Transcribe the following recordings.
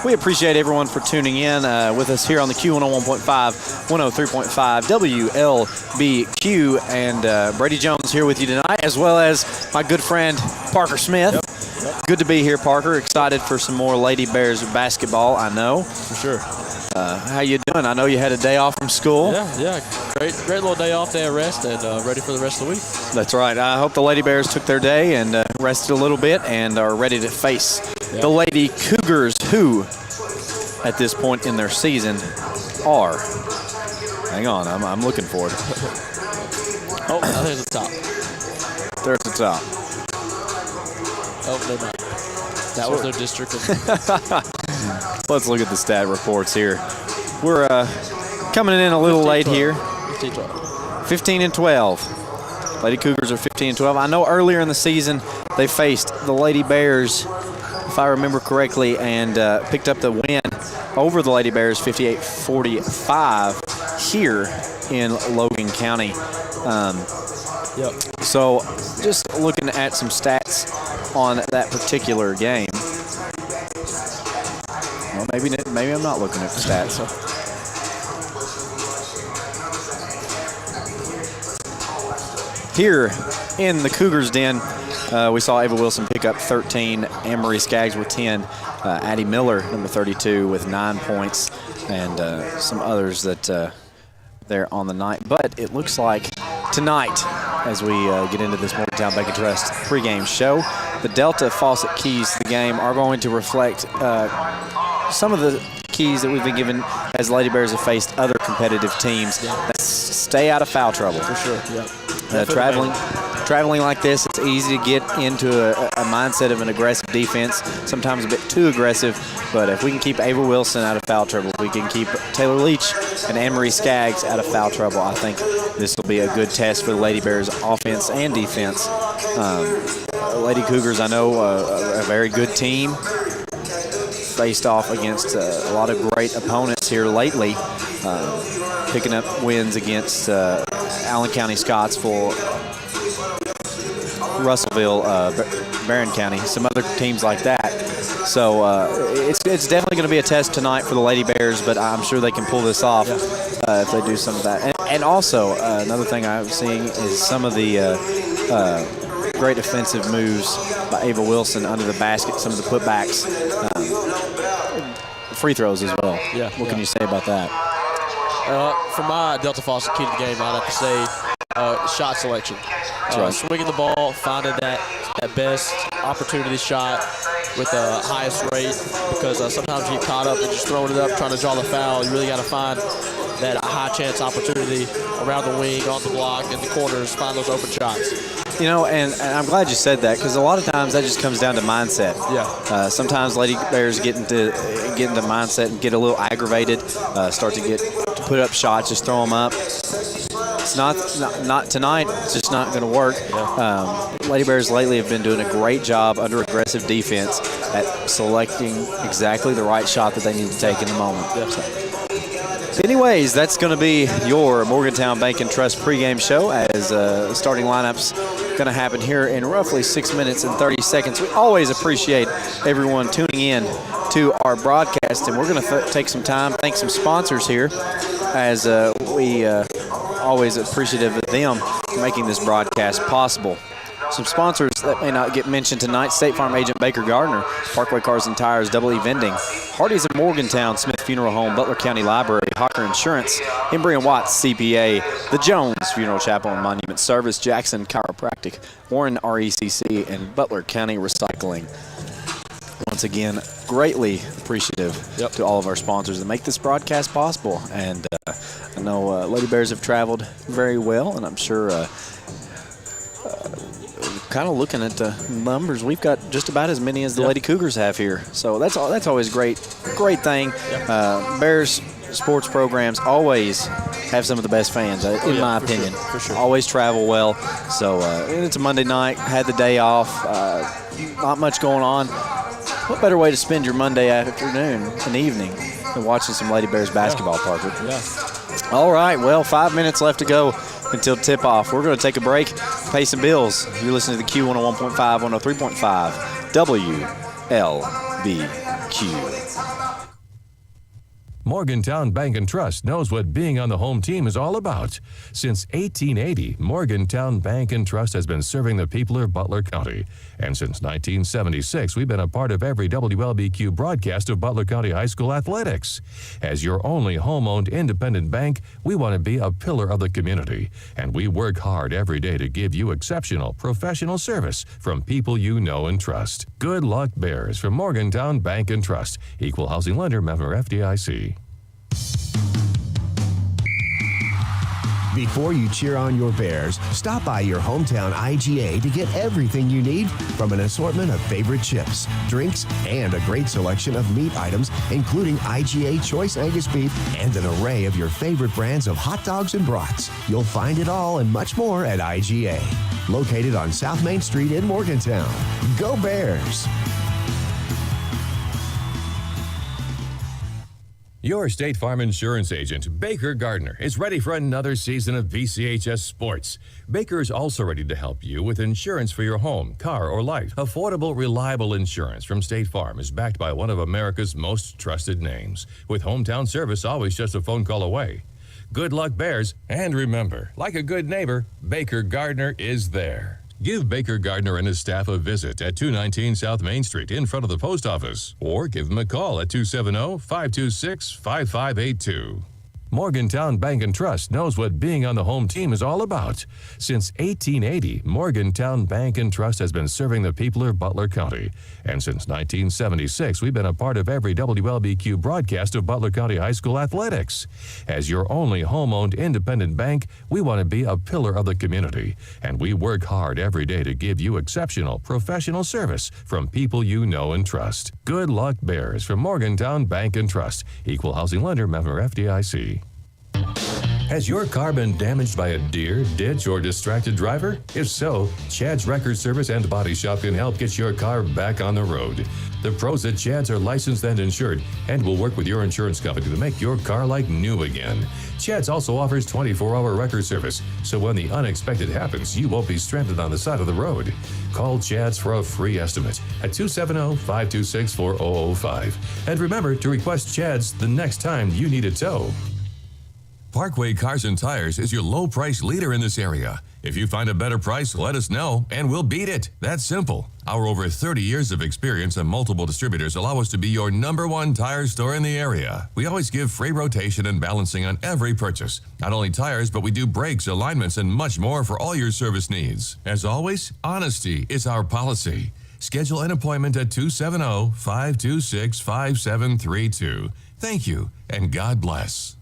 We appreciate everyone for tuning in with us here on the Q101.5, 103.5 WLBQ, and Brady Jones here with you tonight, as well as my good friend Parker Smith. Yep. Good to be here, Parker. Excited for some more Lady Bears basketball, I know. For sure. How you doing? I know you had a day off from school. Yeah. Great little day off, day of rest, and ready for the rest of the week. That's right. I hope the Lady Bears took their day and rested a little bit and are ready to face the Lady Cougars, who at this point in their season are. Hang on, I'm looking for it. Oh, there's the top. There's the top. Oh, never mind. That was their district. Let's look at the stat reports here. We're coming in a little late here. 15 and 12. Lady Cougars are 15 and 12. I know earlier in the season they faced the Lady Bears, if I remember correctly, and picked up the win over the Lady Bears 58-45 here in Logan County. So just looking at some stats on that particular game. Well, maybe I'm not looking at the stats. Here in the Cougars den, we saw Ava Wilson pick up 13, Anne-Marie Skaggs with 10, Addie Miller, number 32, with 9 points, and some others that there on the night. But it looks like tonight, as we get into this Morgantown Bank and Trust pregame show, the Delta Faucet keys to the game are going to reflect some of the keys that we've been given as Lady Bears have faced other competitive teams. Stay out of foul trouble. For sure, Traveling like this, it's easy to get into a mindset of an aggressive defense, sometimes a bit too aggressive, but if we can keep Ava Wilson out of foul trouble, if we can keep Taylor Leach and Anne-Marie Skaggs out of foul trouble, I think this will be a good test for the Lady Bears offense and defense. Lady Cougars, I know, a very good team, faced off against a lot of great opponents here lately, picking up wins against Allen County, Scottsville, Russellville, Barron County, some other teams like that. So it's definitely going to be a test tonight for the Lady Bears, but I'm sure they can pull this off if they do some of that. And also, another thing I'm seeing is some of the great offensive moves by Ava Wilson under the basket, some of the putbacks, free throws as well. What can you say about that? For my Delta Faucet key to the game, I'd have to say shot selection. Swinging the ball, finding that best opportunity shot with the highest rate, because sometimes you get caught up and just throwing it up, trying to draw the foul. You really got to find that high chance opportunity around the wing, on the block, in the corners, find those open shots. You know, and I'm glad you said that, because a lot of times that just comes down to mindset. Sometimes Lady Bears get into mindset and get a little aggravated, start to put up shots, just throw them up. It's not tonight. It's just not going to work. Lady Bears lately have been doing a great job under aggressive defense at selecting exactly the right shot that they need to take in the moment. Anyways, that's going to be your Morgantown Bank and Trust pregame show, as starting lineups going to happen here in roughly 6 minutes and 30 seconds. We always appreciate everyone tuning in to our broadcast, and we're going to take some time, thank some sponsors here, as we always appreciative of them making this broadcast possible. Some sponsors that may not get mentioned tonight: State Farm Agent Baker Gardner, Parkway Cars and Tires, Double E Vending, Hardee's of Morgantown, Smith Funeral Home, Butler County Library, Hawker Insurance, Embry & Watts CPA, The Jones Funeral Chapel and Monument Service, Jackson Chiropractic, Warren RECC, and Butler County Recycling. Once again, greatly appreciative to all of our sponsors that make this broadcast possible. And I know Lady Bears have traveled very well, and I'm sure kind of looking at the numbers, we've got just about as many as the Lady Cougars have here. So that's always great thing. Bears sports programs always have some of the best fans, in my opinion. For sure. Always travel well. So it's a Monday night, had the day off, not much going on. What better way to spend your Monday afternoon and evening than watching some Lady Bears basketball, Parker? All right, well, 5 minutes left to go until tip-off. We're going to take a break, pay some bills. You're listening to the Q101.5, 103.5 WLBQ. barbecue. Morgantown Bank and Trust knows what being on the home team is all about. Since 1880, Morgantown Bank and Trust has been serving the people of Butler County. And since 1976, we've been a part of every WLBQ broadcast of Butler County High School athletics. As your only home-owned independent bank, we want to be a pillar of the community. And we work hard every day to give you exceptional professional service from people you know and trust. Good luck, Bears, from Morgantown Bank and Trust. Equal housing lender, member FDIC. Before you cheer on your Bears, stop by your hometown IGA to get everything you need from an assortment of favorite chips, drinks, and a great selection of meat items, including IGA Choice Angus Beef and an array of your favorite brands of hot dogs and brats. You'll find it all and much more at IGA. Located on South Main Street in Morgantown. Go Bears! Your State Farm insurance agent, Baker Gardner, is ready for another season of BCHS sports. Baker is also ready to help you with insurance for your home, car, or life. Affordable, reliable insurance from State Farm is backed by one of America's most trusted names, with hometown service always just a phone call away. Good luck, Bears, and remember, like a good neighbor, Baker Gardner is there. Give Baker Gardner and his staff a visit at 219 South Main Street in front of the post office, or give them a call at 270-526-5582. Morgantown Bank and Trust knows what being on the home team is all about. Since 1880, Morgantown Bank and Trust has been serving the people of Butler County. And since 1976, we've been a part of every WLBQ broadcast of Butler County High School athletics. As your only home-owned independent bank, we want to be a pillar of the community. And we work hard every day to give you exceptional professional service from people you know and trust. Good luck, Bears, from Morgantown Bank and Trust. Equal housing lender, member FDIC. Has your car been damaged by a deer, ditch, or distracted driver? If so, Chad's Record Service and Body Shop can help get your car back on the road. The pros at Chad's are licensed and insured and will work with your insurance company to make your car like new again. Chad's also offers 24-hour record service, so when the unexpected happens, you won't be stranded on the side of the road. Call Chad's for a free estimate at 270-526-4005. And remember to request Chad's the next time you need a tow. Parkway Cars and Tires is your low-price leader in this area. If you find a better price, let us know, and we'll beat it. That's simple. Our over 30 years of experience and multiple distributors allow us to be your #1 tire store in the area. We always give free rotation and balancing on every purchase. Not only tires, but we do brakes, alignments, and much more for all your service needs. As always, honesty is our policy. Schedule an appointment at 270-526-5732. Thank you, and God bless.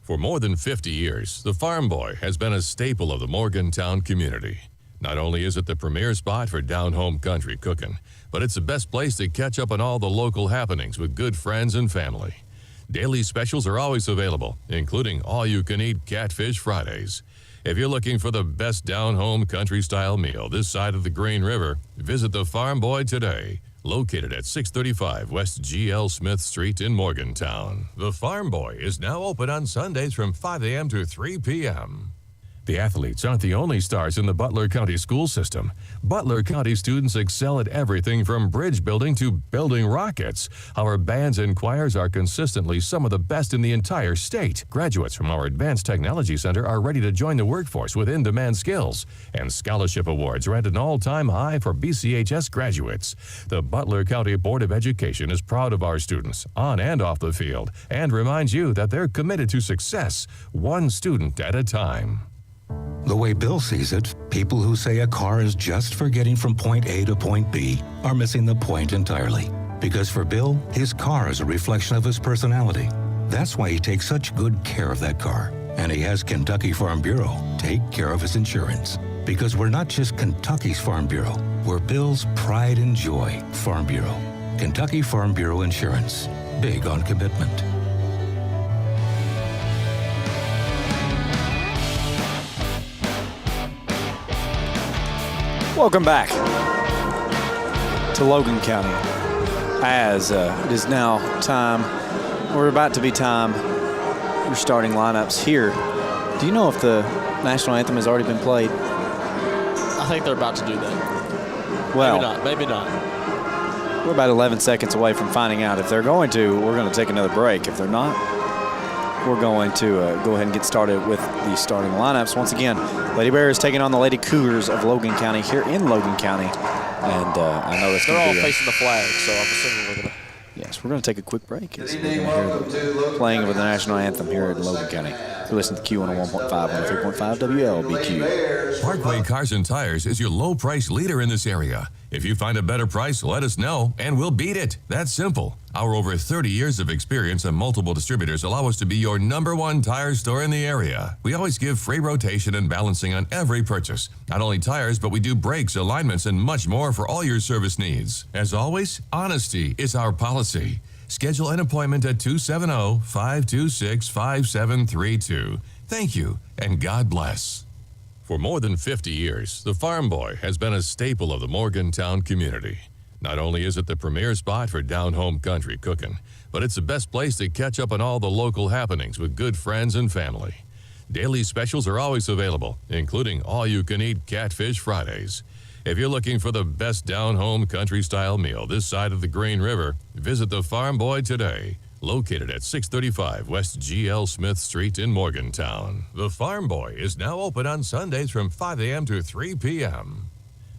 For more than 50 years, the Farm Boy has been a staple of the Morgantown community. Not only is it the premier spot for down-home country cooking, but it's the best place to catch up on all the local happenings with good friends and family. Daily specials are always available, including all-you-can-eat Catfish Fridays. If you're looking for the best down-home country-style meal this side of the Green River, visit the Farm Boy today. Located at 635 West G.L. Smith Street in Morgantown. The Farm Boy is now open on Sundays from 5 a.m. to 3 p.m. The athletes aren't the only stars in the Butler County school system. Butler County students excel at everything from bridge building to building rockets. Our bands and choirs are consistently some of the best in the entire state. Graduates from our Advanced Technology Center are ready to join the workforce with in-demand skills. And scholarship awards are at an all-time high for BCHS graduates. The Butler County Board of Education is proud of our students, on and off the field, and reminds you that they're committed to success, one student at a time. The way Bill sees it, people who say a car is just for getting from point A to point B are missing the point entirely. Because for Bill, his car is a reflection of his personality. That's why he takes such good care of that car. And he has Kentucky Farm Bureau take care of his insurance. Because we're not just Kentucky's Farm Bureau, we're Bill's pride and joy Farm Bureau. Kentucky Farm Bureau Insurance. Big on commitment. Welcome back to Logan County as it is now time, we're about to be time, your starting lineups here. Do you know if the national anthem has already been played? I think they're about to do that. Well, maybe not. We're about 11 seconds away from finding out. If they're going to, we're going to take another break. If they're not, we're going to go ahead and get started with the starting lineups. Once again, Lady Bears taking on the Lady Cougars of Logan County here in Logan County. And I know that's they're all facing the flag, so I'm assuming we're going to. Yes, we're going to take a quick break as we're going to hear the playing of the national anthem here in Logan County. You're listening to Q101.5, 103.5 WLBQ. Parkway Cars and Tires is your low price leader in this area. If you find a better price, let us know, and we'll beat it. That's simple. Our over 30 years of experience and multiple distributors allow us to be your #1 tire store in the area. We always give free rotation and balancing on every purchase. Not only tires, but we do brakes, alignments, and much more for all your service needs. As always, honesty is our policy. Schedule an appointment at 270-526-5732. Thank you, and God bless. For more than 50 years, the Farm Boy has been a staple of the Morgantown community. Not only is it the premier spot for down-home country cooking, but it's the best place to catch up on all the local happenings with good friends and family. Daily specials are always available, including all-you-can-eat Catfish Fridays. If you're looking for the best down-home country-style meal this side of the Green River, visit the Farm Boy today. Located at 635 West G.L. Smith Street in Morgantown. The Farm Boy is now open on Sundays from 5 a.m. to 3 p.m.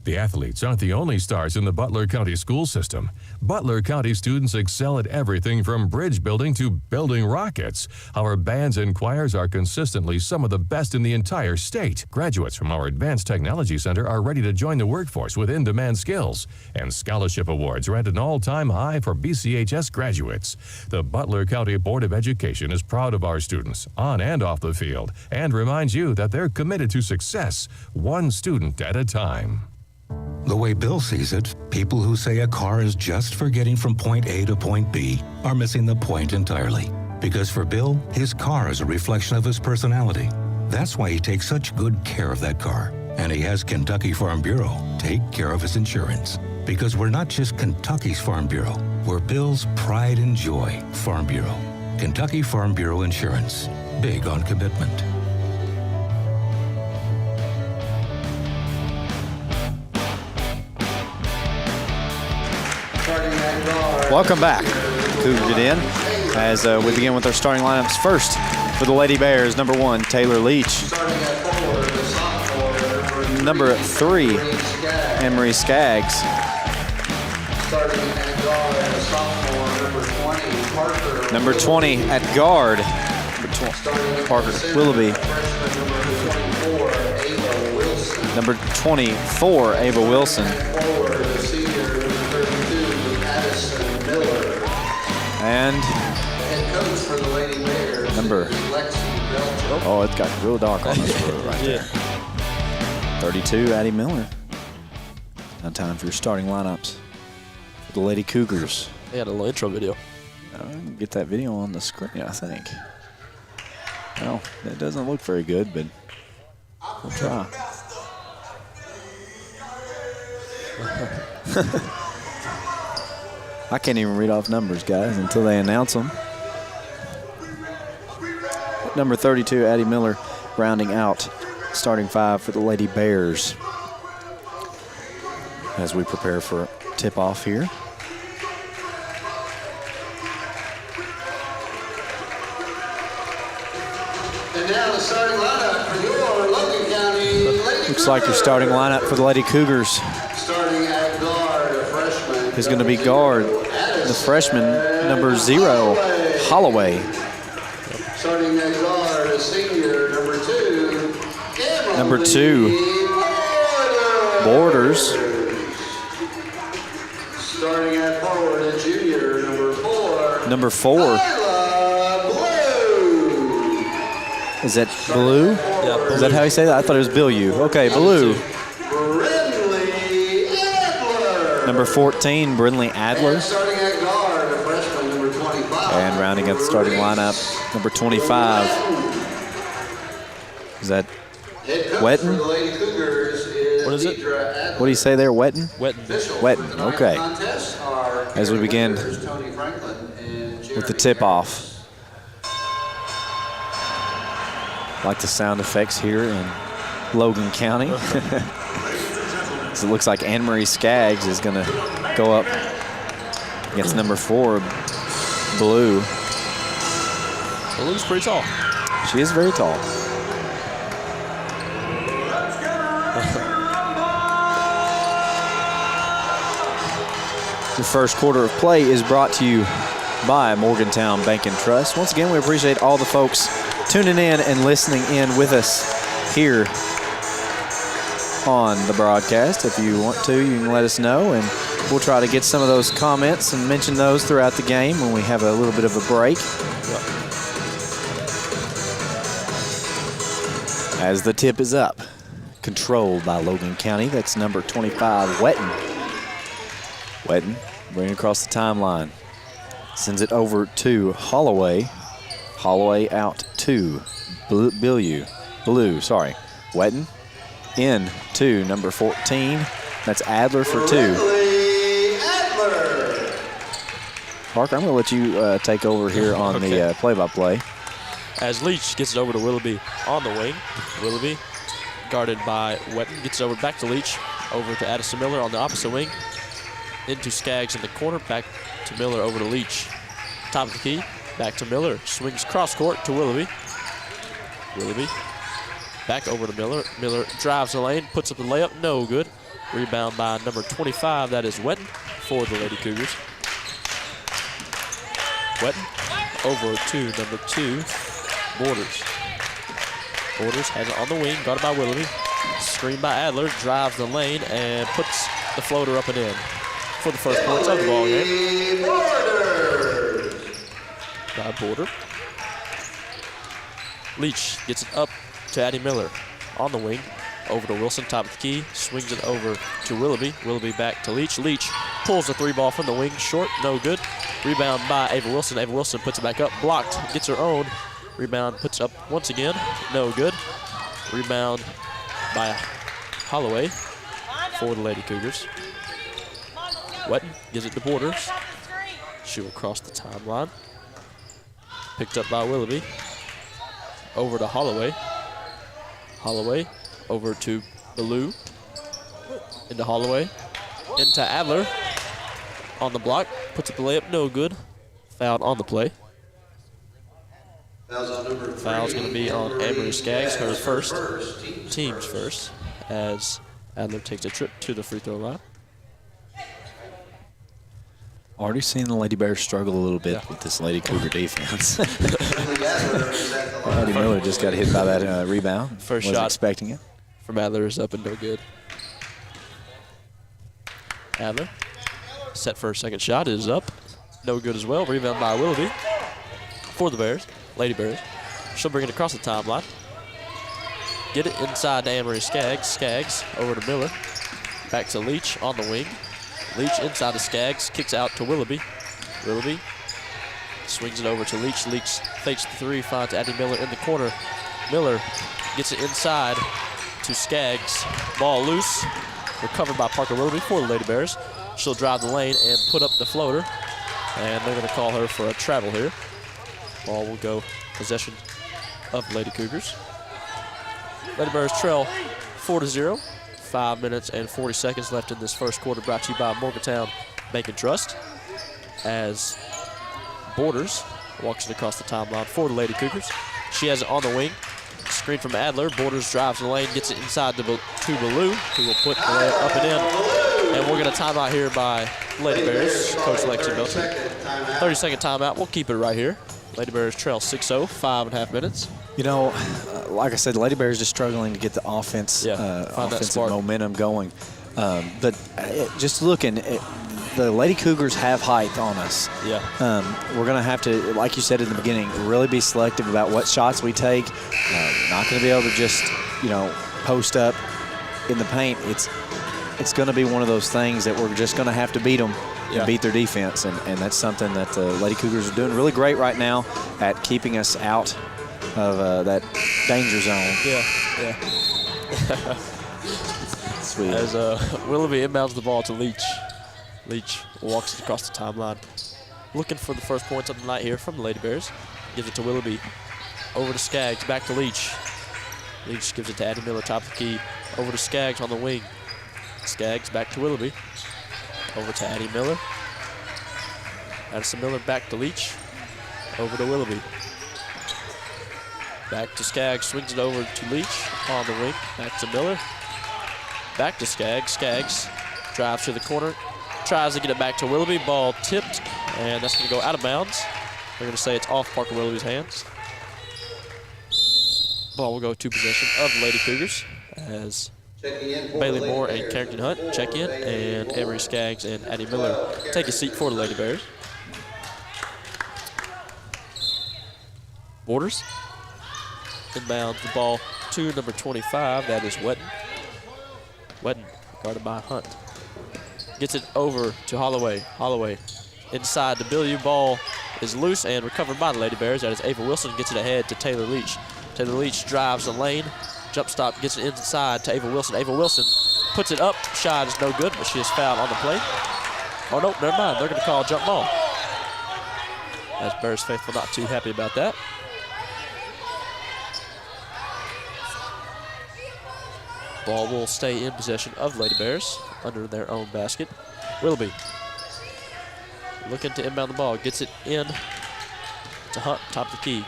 The athletes aren't the only stars in the Butler County school system. Butler County students excel at everything from bridge building to building rockets. Our bands and choirs are consistently some of the best in the entire state. Graduates from our Advanced Technology Center are ready to join the workforce with in-demand skills. And scholarship awards are at an all-time high for BCHS graduates. The Butler County Board of Education is proud of our students, on and off the field, and reminds you that they're committed to success, one student at a time. The way Bill sees it, people who say a car is just for getting from point A to point B are missing the point entirely. Because for Bill, his car is a reflection of his personality. That's why he takes such good care of that car. And he has Kentucky Farm Bureau take care of his insurance. Because we're not just Kentucky's Farm Bureau, we're Bill's pride and joy Farm Bureau. Kentucky Farm Bureau Insurance. Big on commitment. Welcome back. Cougar it in as we begin with our starting lineups. First, for the Lady Bears, number 1, Taylor Leach. Number 3, Anne-Marie Skaggs. Number 20 at guard, Parker Willoughby. Number 24, Ava Wilson. And number, oh, it's got real dark on this road right there. 32, Addie Miller. Now time for your starting lineups for the Lady Cougars. They had a little intro video. Get that video on the screen, I think. Well, it doesn't look very good, but we'll try. I can't even read off numbers, guys, until they announce them. Number 32, Addie Miller, rounding out starting 5 for the Lady Bears as we prepare for tip-off here. And now the starting lineup for your Logan County Lady Looks like your starting lineup for the Lady Cougars starting at guard, a freshman. is going to be guard, the freshman, number 0, Holloway. Starting at guard, a senior, number 2, Number 2, Borders. Starting at forward, a junior, number 4. Number 4, Blue. is that Blue? Yeah, Is that how you say that? I thought it was Bill-U. Okay, Blue. Brindley Adler. Number 14, Brindley Adler. Starting at guard, a freshman, number 25. And rounding out the starting lineup, number 25. Is that Head coach Wetton? for the Lady Cougars is What is it? Deidre Adler. What do you say there, Wetton? Wetton. Wetton, okay. Contests are As we begin Tony Franklin and with the Jeremy tip-off. Like the sound effects here in Logan County. So it looks like Anne-Marie Skaggs is going to go up against number 4, Blue. Blue's pretty tall. She is very tall. The first quarter of play is brought to you by Morgantown Bank and Trust. Once again, we appreciate all the folks tuning in and listening in with us here on the broadcast. If you want to, you can let us know, and we'll try to get some of those comments and mention those throughout the game when we have a little bit of a break. As the tip is up, controlled by Logan County. That's number 25, Wetton. Wetton bringing across the timeline. Sends it over to Holloway. Holloway out to Blue, sorry. Wetton in to number 14. That's Adler for 2. Parker, I'm going to let you take over here on the play-by-play. As Leach gets it over to Willoughby on the wing. Willoughby guarded by Wetton, gets it over back to Leach, over to Addison Miller on the opposite wing. Into Skaggs in the corner, back to Miller, over to Leach. Top of the key, back to Miller. Swings cross court to Willoughby. Willoughby back over to Miller. Miller drives the lane, puts up the layup, no good. Rebound by number 25, that is Wetton for the Lady Cougars. Wetton over to number 2, Borders. Borders has it on the wing, guarded by Willoughby. Screen by Adler, drives the lane and puts the floater up and in for the first points of the ball game. By Border. Leach gets it up to Addie Miller on the wing. Over to Wilson, top of the key. Swings it over to Willoughby. Willoughby back to Leach. Leach pulls the 3-ball from the wing. Short, no good. Rebound by Ava Wilson. Ava Wilson puts it back up. Blocked, gets her own. Rebound puts it up once again. No good. Rebound by Holloway for the Lady Cougars. Wetton gives it to Borders. She will cross the timeline. Picked up by Willoughby. Over to Holloway. Holloway over to Ballou. Into Holloway. Into Adler. On the block. Puts up the layup. No good. Fouled on the play. Foul's going to be on Amory Skaggs, her first. Team's first. As Adler takes a trip to the free throw line. Already seen the Lady Bears struggle a little bit with this Lady Cougar defense. Addie Miller just got hit by that rebound. First Wasn't shot expecting it. From Adler is up and no good. Adler set for a second shot is up. No good as well. Rebound by Willoughby for the Bears, Lady Bears. She'll bring it across the timeline. Get it inside to Amory Skaggs. Skaggs over to Miller. Back to Leach on the wing. Leach inside to Skaggs, kicks out to Willoughby. Willoughby swings it over to Leach. Leach fakes the 3, finds Addie Miller in the corner. Miller gets it inside to Skaggs. Ball loose, recovered by Parker Willoughby for the Lady Bears. She'll drive the lane and put up the floater. And they're going to call her for a travel here. Ball will go possession of Lady Cougars. Lady Bears trail 4-0. 5 minutes and 40 seconds left in this first quarter, brought to you by Morgantown Bank and Trust. As Borders walks it across the timeline for the Lady Cougars. She has it on the wing. Screen from Adler. Borders drives the lane, gets it inside to Ballou, who will put the layup up and in. And we're going to time out here by Lady Bears, Coach Lexi Milton. 30-second timeout. We'll keep it right here. Lady Bears trail 6-0, 5.5 minutes. You know, like I said, the Lady Bears just struggling to get the offensive momentum going. But just looking, the Lady Cougars have height on us. Yeah. We're going to have to, like you said in the beginning, really be selective about what shots we take. Not going to be able to just, post up in the paint. It's going to be one of those things that we're just going to have to beat them and beat their defense. And that's something that the Lady Cougars are doing really great right now at keeping us out of that danger zone. Yeah. Sweet. As Willoughby inbounds the ball to Leach. Leach walks it across the timeline. Looking for the first points of the night here from the Lady Bears. Gives it to Willoughby. Over to Skaggs, back to Leach. Leach gives it to Addie Miller, top of the key. Over to Skaggs on the wing. Skaggs back to Willoughby. Over to Addie Miller. Addison Miller back to Leach. Over to Willoughby. Back to Skaggs, swings it over to Leach on the wing. Back to Miller. Back to Skaggs. Skaggs drives to the corner. Tries to get it back to Willoughby. Ball tipped, and that's going to go out of bounds. They're going to say it's off Parker Willoughby's hands. Ball will go to possession of the Lady Cougars as Bailey Moore and Carrington Hunt check in, and Emery Skaggs and Addie Miller take a seat for the Lady Bears. Borders inbounds the ball to number 25. That is Wetton. Wetton guarded by Hunt. Gets it over to Holloway. Holloway inside to Billy. Ball is loose and recovered by the Lady Bears. That is Ava Wilson. Gets it ahead to Taylor Leach. Taylor Leach drives the lane. Jump stop, gets it inside to Ava Wilson. Ava Wilson puts it up. Shot is no good, but she is fouled on the play. Oh, no, never mind. They're going to call a jump ball. As Bears faithful not too happy about that. Ball will stay in possession of Lady Bears under their own basket. Willoughby looking to inbound the ball. Gets it in to Hunt, top of the key.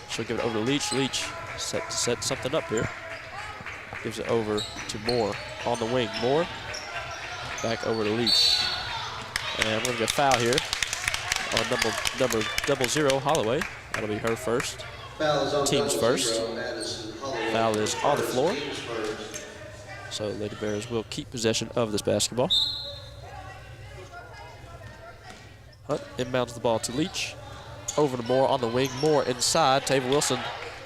She'll give it over to Leach. Leach set to set something up here. Gives it over to Moore on the wing. Moore back over to Leach. And we're going to get a foul here on number 0, Holloway. That'll be her first. Team's first. Foul is on the floor. So Lady Bears will keep possession of this basketball. Hunt inbounds the ball to Leach. Over to Moore on the wing. Moore inside. Tava Wilson.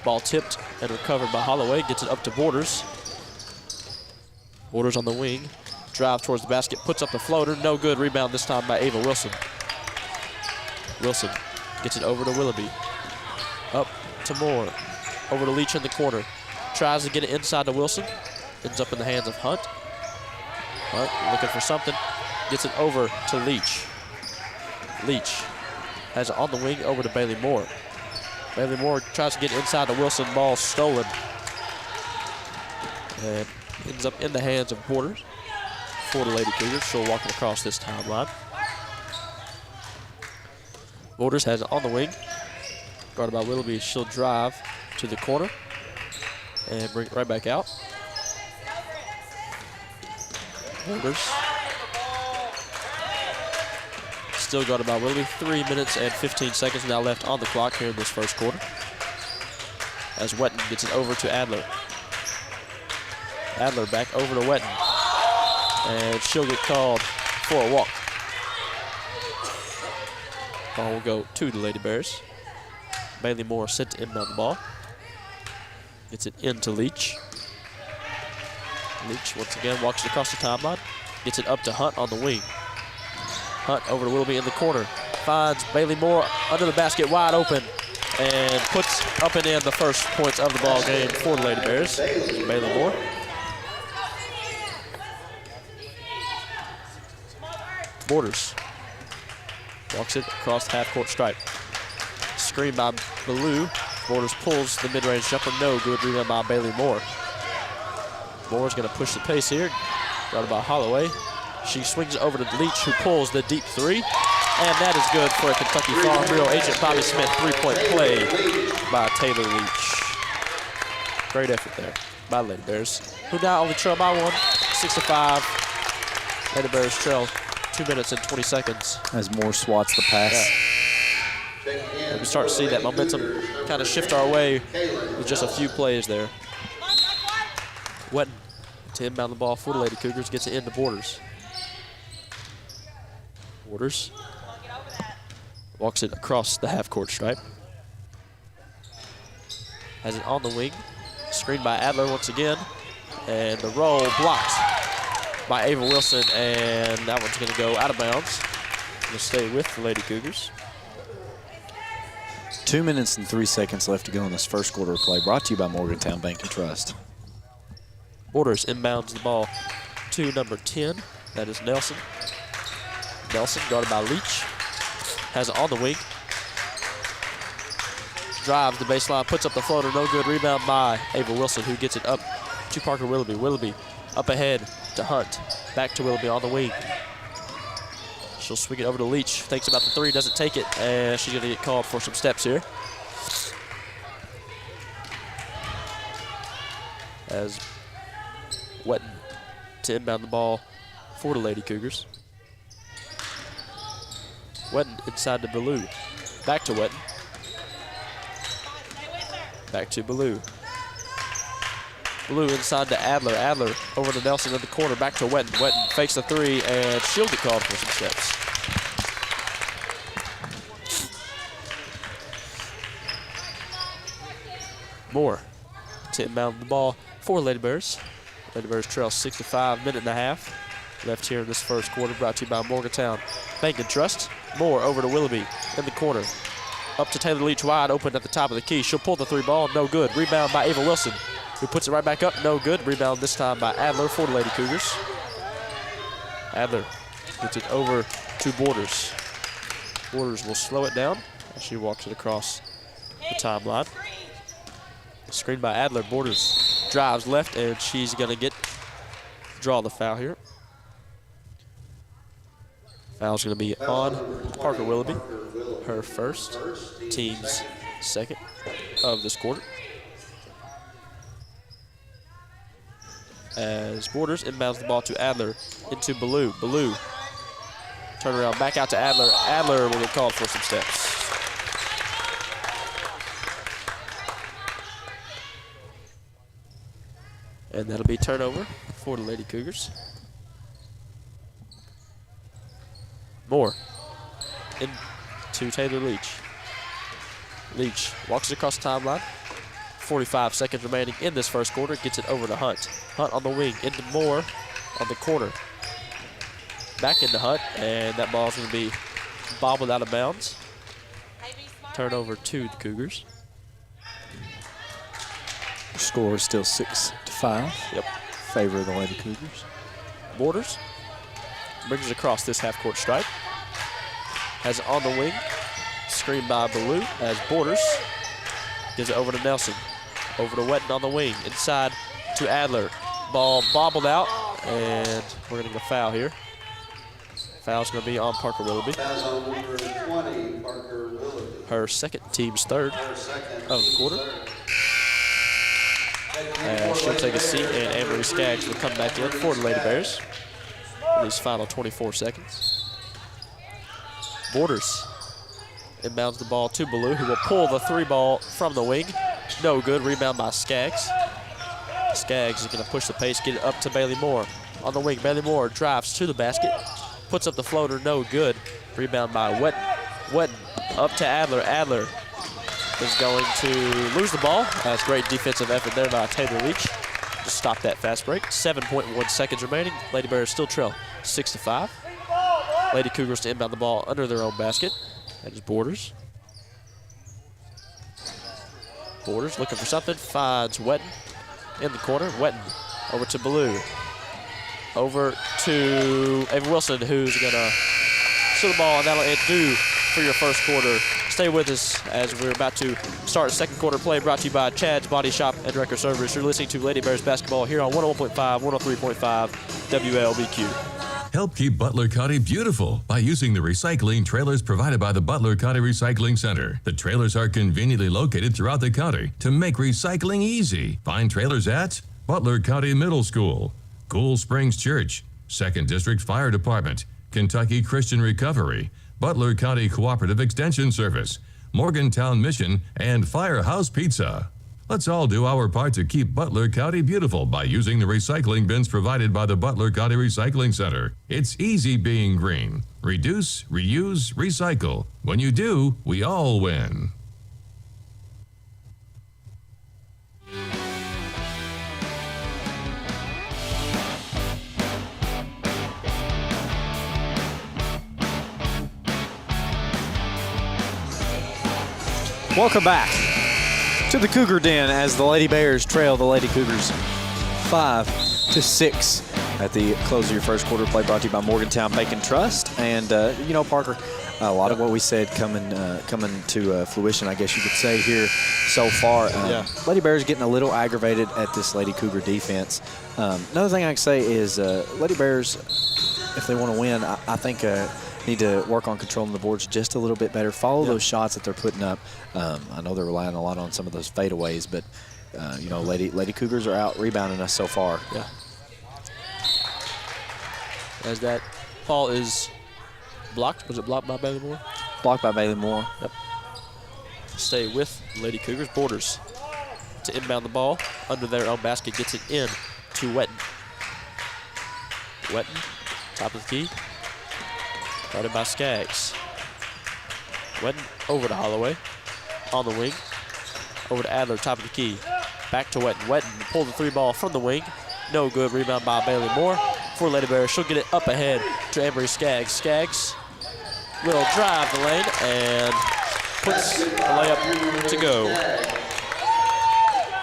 Ball tipped and recovered by Holloway. Gets it up to Borders. Borders on the wing. Drive towards the basket. Puts up the floater. No good. Rebound this time by Ava Wilson. Wilson gets it over to Willoughby. Up to Moore. Over to Leach in the corner. Tries to get it inside to Wilson. Ends up in the hands of Hunt. Hunt looking for something. Gets it over to Leach. Leach has it on the wing over to Bailey Moore. Bailey Moore tries to get inside to Wilson. Ball stolen. And ends up in the hands of Borders for the Lady Cougars. She'll walk it across this timeline. Borders has it on the wing. Guarded by Willoughby. She'll drive to the corner and bring it right back out. Borders. Still guarded by Willoughby. 3 minutes and 15 seconds now left on the clock here in this first quarter. As Wetton gets it over to Adler. Adler back over to Wetton. And she'll get called for a walk. Ball will go to the Lady Bears. Bailey Moore set to inbound the ball. Gets it into Leach. Leach once again walks it across the timeline. Gets it up to Hunt on the wing. Hunt over to Willoughby in the corner. Finds Bailey Moore under the basket wide open. And puts up and in the first points of the ball game for the Lady Bears. Bailey Moore. Borders. Walks it across the half-court stripe. Screen by Ballou. Borders pulls the mid-range jumper. No good. Rebound by Bailey Moore. Moore's going to push the pace here. Guarded by Holloway. She swings it over to Leach, who pulls the deep three. And that is good for a Kentucky Farm Bureau agent Bobby Smith. 3-point play by Taylor Leach. Great effort there by Lady Bears, who now only trail by 1, 6-5. Lady Bears trail 2 minutes and 20 seconds. As Moore swats the pass. Yeah. And we start to see that momentum kind of shift our way with just a few plays there. Wetton to inbound the ball for the Lady Cougars, gets it into Borders. Borders walks it across the half-court stripe. Has it on the wing. Screened by Adler once again. And the roll blocked by Ava Wilson, and that one's going to go out of bounds. Going to stay with the Lady Cougars. 2 minutes and 3 seconds left to go in this first quarter of play. Brought to you by Morgantown Bank and Trust. Borders inbounds the ball to number 10. That is Nelson. Nelson guarded by Leach. Has it on the wing. Drives the baseline, puts up the floater. No good. Rebound by Ava Wilson, who gets it up to Parker Willoughby. Willoughby up ahead to Hunt. Back to Willoughby on the wing. She'll swing it over to Leach. Thinks about the three, doesn't take it, and she's going to get called for some steps here. As Wetton to inbound the ball for the Lady Cougars. Wetton inside to Ballou. Back to Wetton. Back to Ballou. Ballou inside to Adler. Adler over to Nelson in the corner. Back to Wetton. Wetton fakes the three, and she'll get called for some steps. Moore to inbound the ball for Lady Bears. Lady Bears trail 6-5, minute and a half left here in this first quarter, brought to you by Morgantown Bank and Trust. Moore over to Willoughby in the corner. Up to Taylor Leach, wide open at the top of the key. She'll pull the three ball, no good. Rebound by Ava Wilson, who puts it right back up, no good. Rebound this time by Adler for the Lady Cougars. Adler gets it over to Borders. Borders will slow it down as she walks it across the timeline. Screen by Adler. Borders drives left, and she's going to draw the foul here. Foul's going to be on Parker Willoughby, her first, team's second of this quarter. As Borders inbounds the ball to Adler into Ballou. Ballou turn around back out to Adler. Adler will get called for some steps. And that'll be turnover for the Lady Cougars. Moore into Taylor Leach. Leach walks it across the timeline. 45 seconds remaining in this first quarter. Gets it over to Hunt. Hunt on the wing into Moore on the corner. Back into Hunt, and that ball's going to be bobbled out of bounds. Turnover to the Cougars. Score is still 6-5. Yep. Favor of the Lady Cougars. Borders brings it across this half-court stripe. Has it on the wing. Screened by Ballou as Borders gives it over to Nelson. Over to Wetton on the wing. Inside to Adler. Ball bobbled out, and we're going to get a foul here. Foul's going to be on Parker Willoughby. Foul on number 20, Parker Willoughby. Her second, team's third of the quarter. And she'll take a seat, and Anne-Marie Skaggs will come back in for the Lady Bears in these final 24 seconds. Borders inbounds the ball to Ballou, who will pull the three ball from the wing. No good. Rebound by Skaggs. Skaggs is going to push the pace, get it up to Bailey Moore on the wing. Bailey Moore drives to the basket, puts up the floater, no good. Rebound by Wetton. Wetton up to Adler. Adler is going to lose the ball. That's great defensive effort there by Taylor Leach to stop that fast break. 7.1 seconds remaining. Lady Bears still trail 6-5. Lady Cougars to inbound the ball under their own basket. That is Borders. Borders looking for something, finds Wetton in the corner. Wetton over to Ballou. Over to Ava Wilson, who's going to steal the ball, and that'll do for your first quarter. Stay with us as we're about to start second quarter play, brought to you by Chad's Body Shop and Record Service. You're listening to Lady Bears basketball here on 101.5, 103.5 WLBQ. Help keep Butler County beautiful by using the recycling trailers provided by the Butler County Recycling Center. The trailers are conveniently located throughout the county to make recycling easy. Find trailers at Butler County Middle School, Cool Springs Church, 2nd District Fire Department, Kentucky Christian Recovery, Butler County Cooperative Extension Service, Morgantown Mission, and Firehouse Pizza. Let's all do our part to keep Butler County beautiful by using the recycling bins provided by the Butler County Recycling Center. It's easy being green. Reduce, reuse, recycle. When you do, we all win. Welcome back to the Cougar Den as the Lady Bears trail the Lady Cougars 5-6 at the close of your first quarter play, brought to you by Morgantown Bank and Trust. And, Parker, a lot of what we said coming to fruition, I guess you could say, here so far. Lady Bears getting a little aggravated at this Lady Cougar defense. Another thing I can say is Lady Bears, if they want to win, I think need to work on controlling the boards just a little bit better. Follow those shots that they're putting up. I know they're relying a lot on some of those fadeaways, but Lady Cougars are out rebounding us so far. Yeah. As that ball is blocked. Was it blocked by Bailey Moore? Blocked by Bailey Moore. Yep. Stay with Lady Cougars. Borders to inbound the ball under their own basket. Gets it in to Wetton. Wetton, top of the key. Guarded by Skaggs. Wetton over to Holloway. On the wing. Over to Adler, top of the key. Back to Wetton. Wetton pulled the 3 ball from the wing. No good. Rebound by Bailey Moore for Lady Bears. She'll get it up ahead to Emery Skaggs. Skaggs will drive the lane and puts the layup to go.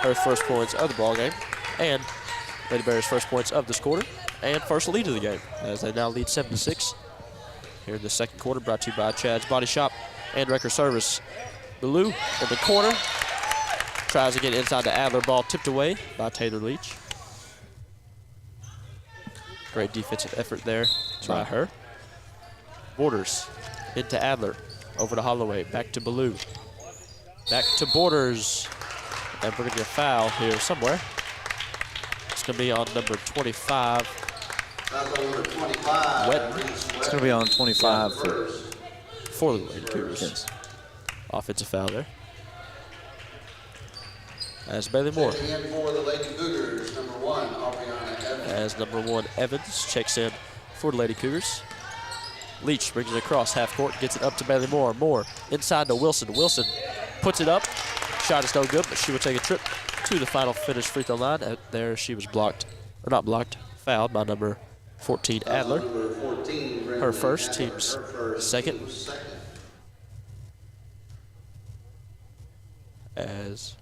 Her first points of the ball game, and Lady Bears' first points of this quarter, and first lead of the game, as they now lead 7-6 here in the second quarter. Brought to you by Chad's Body Shop and Record Service. Bellew in the corner tries to get inside the Adler. Ball tipped away by Taylor Leach. Great defensive effort there by her. Borders into Adler. Over to Holloway. Back to Bellew. Back to Borders. And we're going to get a foul here somewhere. It's going to be on number 25. Wetton. It's going to be on 25 for the Lady Cougars. Yes. Offensive foul there. As Bailey Moore. As number 1 Evans checks in for the Lady Cougars. Leach brings it across half court, gets it up to Bailey Moore. Moore inside to Wilson. Wilson puts it up. Shot is no good, but she will take a trip to the final finish free throw line. There she was blocked, or not blocked, fouled by number 14 Adler. Her first, team's second. As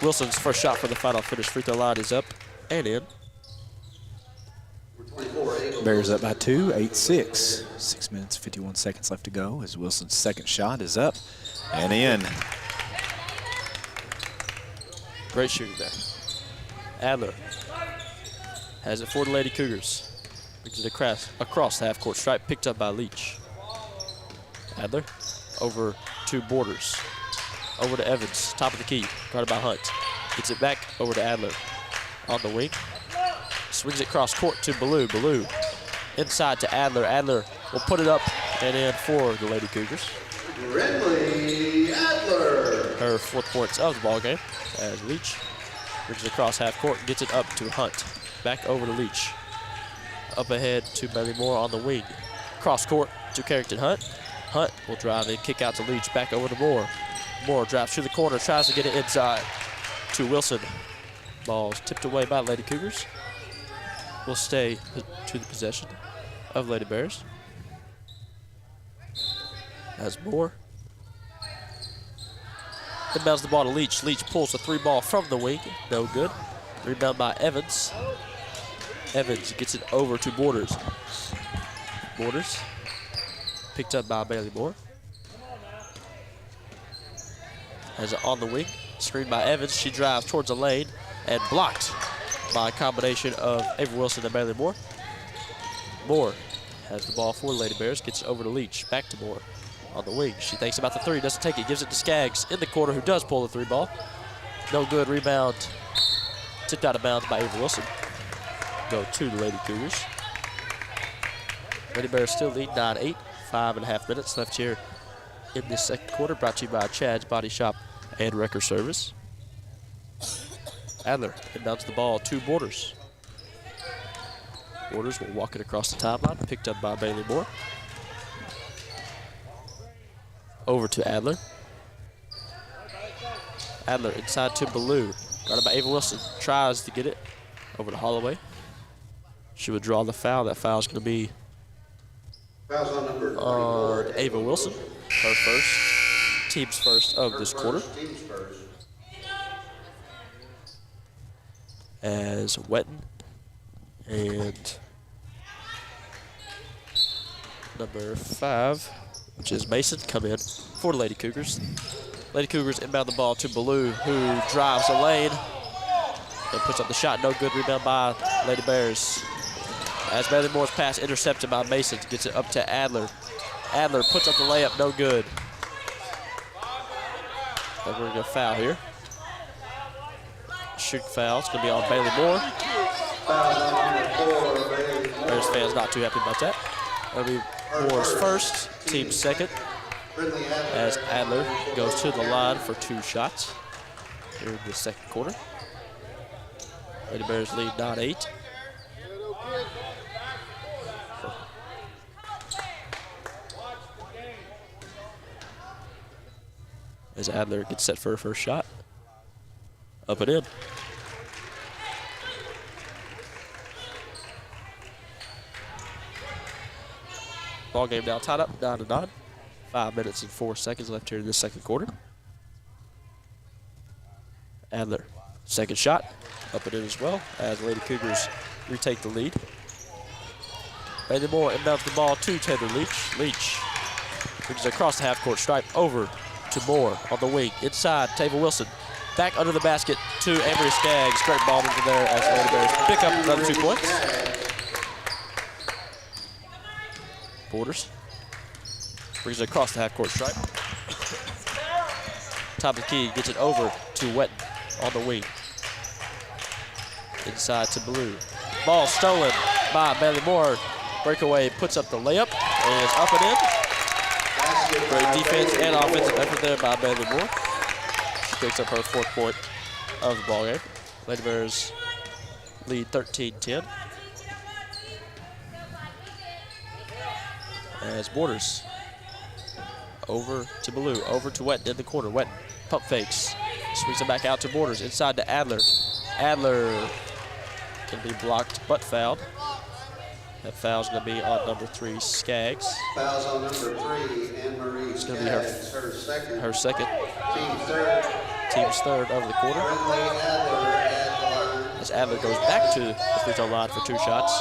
Wilson's first shot for the final finish free throw line is up and in. Bears up by 2, 8-6. 6 minutes, 51 seconds left to go as Wilson's second shot is up and in. Great shooting there. Adler has it for the Lady Cougars. Brings it across the half-court stripe, picked up by Leach. Adler over to Borders. Over to Evans, top of the key, guarded by Hunt. Gets it back over to Adler. On the wing. Swings it cross court to Bellew. Bellew inside to Adler. Adler will put it up and in for the Lady Cougars. Renly Adler. Her 4th points of the ball game as Leach brings it across half court and gets it up to Hunt. Back over to Leach. Up ahead to Bailey Moore on the wing. Cross court to Carrington Hunt. Hunt will drive and kick out to Leach. Back over to Moore. Moore drives through the corner, tries to get it inside to Wilson. Ball's tipped away by Lady Cougars. Will stay to the possession of Lady Bears. As Moore inbounds the ball to Leach. Leach pulls the 3 ball from the wing. No good. Rebound by Evans. Evans gets it over to Borders. Borders picked up by Bailey Moore. Has it on the wing. Screened by Evans. She drives towards the lane and blocked by a combination of Avery Wilson and Bailey Moore. Moore has the ball for the Lady Bears. Gets it over to Leach. Back to Moore on the wing. She thinks about the 3. Doesn't take it. Gives it to Skaggs in the corner, who does pull the 3 ball. No good. Rebound. Tipped out of bounds by Avery Wilson. Go to the Lady Cougars. Lady Bears still lead 9-8. 5.5 minutes left here in this second quarter. Brought to you by Chad's Body Shop and Record Service. Adler inbounds the ball to Borders. Borders will walk it across the timeline, picked up by Bailey Moore. Over to Adler. Adler inside to Bellew. Guarded by Ava Wilson. Tries to get it over to Holloway. She would draw the foul. That foul is going to be on Ava Wilson. Her first, team's first of this quarter. As Wetton and number 5, which is Mason, come in for the Lady Cougars. Lady Cougars inbound the ball to Bellew, who drives the lane and puts up the shot. No good. Rebound by Lady Bears. As Bailey Moore's pass intercepted by Mason, gets it up to Adler. Adler puts up the layup, no good. And we're going to foul here. Shooting foul, it's going to be on Bailey Moore. Bears fans not too happy about that. That'll be Moore's first, team's second, as Adler goes to the line for 2 shots here in the second quarter. Lady Bears lead 9-8. As Adler gets set for her first shot. Up and in. Ball game now tied up, 9-9. 5 minutes and 4 seconds left here in the second quarter. Adler, second shot, up and in as well, as Lady Cougars retake the lead. Bailey Moore inbounds the ball to Taylor Leach. Leach brings it across the half-court stripe over to Moore on the wing. Inside, Tava Wilson. Back under the basket to Avery Skaggs. Great ball into there as Lady Bears pick up another 2 points. Borders brings it across the half-court stripe. Top of the key, gets it over to Wetton on the wing. Inside to Blue. Ball stolen by Bailey Moore. Breakaway puts up the layup and is up and in. Great defense and offensive effort there by Bailey Moore. She picks up her 4th point of the ball game. Lady Bears lead 13-10. As Borders over to Blue, over to Wetton in the corner. Wetton pump fakes, swings it back out to Borders, inside to Adler. Adler can be blocked but fouled. That foul's going to be on number 3, Skaggs. Fouls on number 3, Anne-Marie It's going to be her second. Team's third of the quarter. Brindley Adler at the line. As Adler goes back to the free throw line for 2 shots.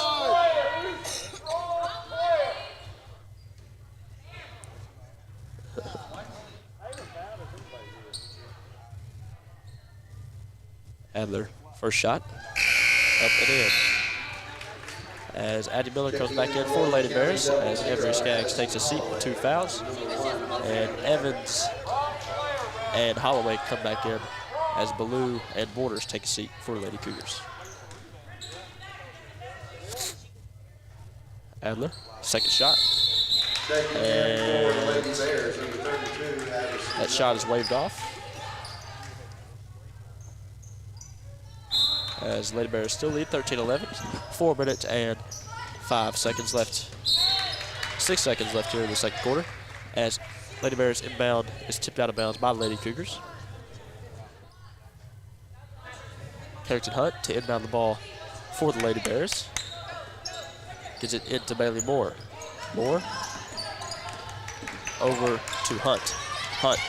Adler, first shot, up and in. As Addie Miller comes back in for Lady Bears, as Avery Skaggs takes a seat with 2 fouls. And Evans and Holloway come back in as Ballou and Borders take a seat for Lady Cougars. Adler, second shot. And that shot is waved off. As Lady Bears still lead 13-11. 4 minutes and 5 seconds left. 6 seconds left here in the second quarter. As Lady Bears inbound is tipped out of bounds by Lady Cougars. Carrington Hunt to inbound the ball for the Lady Bears. Gets it into Bailey Moore. Moore over to Hunt. Hunt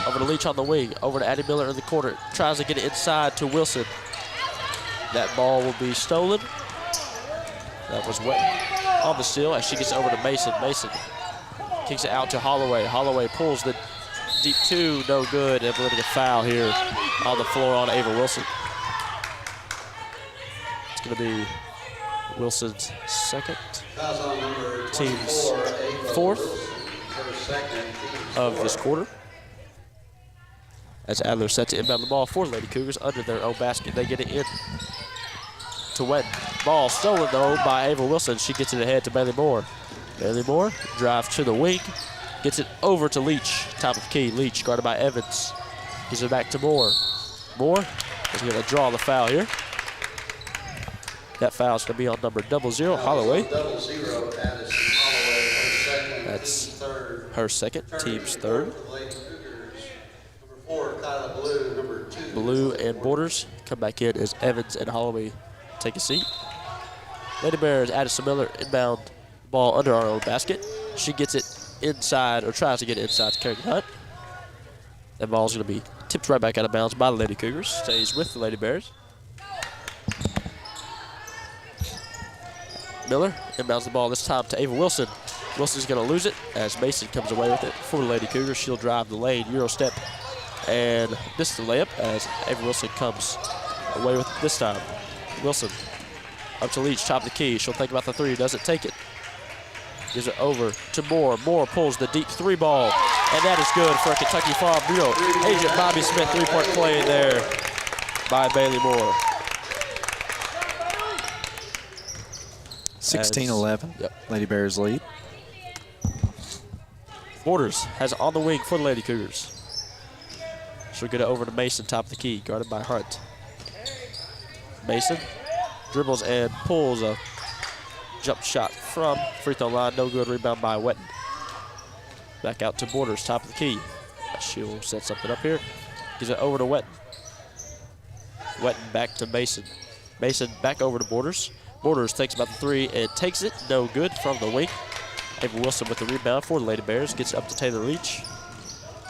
over to Leach on the wing. Over to Addie Miller in the corner. Tries to get it inside to Wilson. That ball will be stolen. That was Wetton on the steal as she gets over to Mason. Mason kicks it out to Holloway. Holloway pulls the deep 2, no good, and we're going to get a foul here on the floor on Ava Wilson. It's going to be Wilson's second, team's 4th of this quarter. As Adler set to inbound the ball for Lady Cougars under their own basket. They get it in to Wetton. Ball stolen, though, by Ava Wilson. She gets it ahead to Bailey Moore. Bailey Moore drives to the wing, gets it over to Leach. Top of the key, Leach guarded by Evans. Gives it back to Moore. Moore is going to draw the foul here. That foul is going to be on number 00, Holloway. That's her second, team's 3rd. Blue and Borders come back in as Evans and Holloway take a seat. Lady Bears, Addison Miller inbound ball under our own basket. She gets it inside, or tries to get it inside to Carrington Hunt. That ball's going to be tipped right back out of bounds by the Lady Cougars. Stays with the Lady Bears. Miller inbounds the ball this time to Ava Wilson. Wilson's going to lose it as Mason comes away with it for the Lady Cougars. She'll drive the lane, Euro step, and this is the layup as Ava Wilson comes away with it this time. Wilson up to Leach, top of the key. She'll think about the 3, doesn't take it. Gives it over to Moore. Moore pulls the deep 3 ball, and that is good for a Kentucky Farm Bureau agent Bobby Smith. 3-point play there by Bailey Moore. 16-11. Yep. Lady Bears lead. Borders has it on the wing for the Lady Cougars. She'll get it over to Mason, top of the key, guarded by Hunt. Mason dribbles and pulls a jump shot from free throw line. No good. Rebound by Wetton. Back out to Borders, top of the key. She'll set something up here. Gives it over to Wetton. Wetton back to Mason. Mason back over to Borders. Borders takes about the 3 and takes it. No good from the wing. Ava Wilson with the rebound for the Lady Bears. Gets it up to Taylor Leach.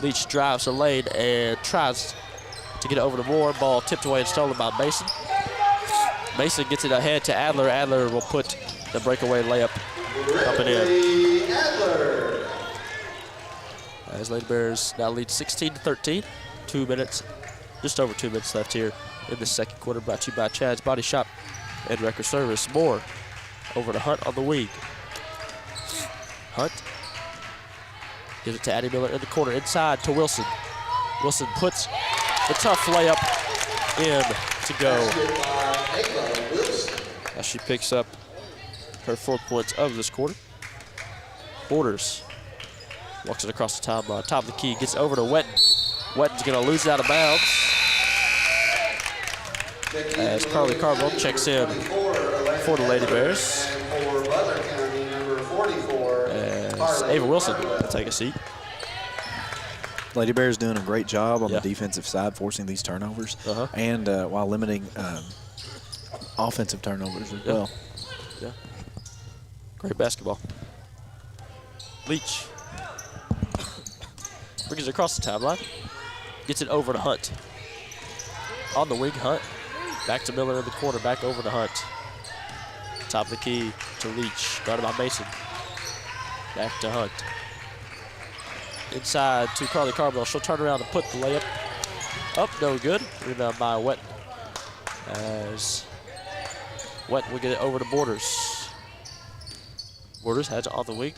Leach drives the lane and tries to get it over to Moore. Ball tipped away and stolen by Mason. Mason gets it ahead to Adler. Adler will put the breakaway layup up and in. As Lady Bears now lead 16-13. 2 minutes, just over 2 minutes left here in the second quarter. Brought to you by Chad's Body Shop and Record Service. Moore over to Hunt on the wing. Hunt gives it to Addie Miller in the corner, inside to Wilson. Wilson puts the tough layup in to go. As she picks up her 4 points of this quarter. Borders walks it across the timeline. Top of the key, gets over to Wetton. Wetton's gonna lose it out of bounds. As Carly Carville checks in for the Lady Bears. As Ava Wilson will take a seat. Lady Bears doing a great job on the defensive side, forcing these turnovers, and while limiting offensive turnovers as well. Yeah. Great basketball. Leach brings it across the timeline. Gets it over to Hunt. On the wing, Hunt. Back to Miller in the corner, back over to Hunt. Top of the key to Leach, guarded by Mason. Back to Hunt. Inside to Carly Carville. She'll turn around and put the layup up. No good. Rebound by Wetton. As Wetton will get it over to Borders. Borders has it on the wing.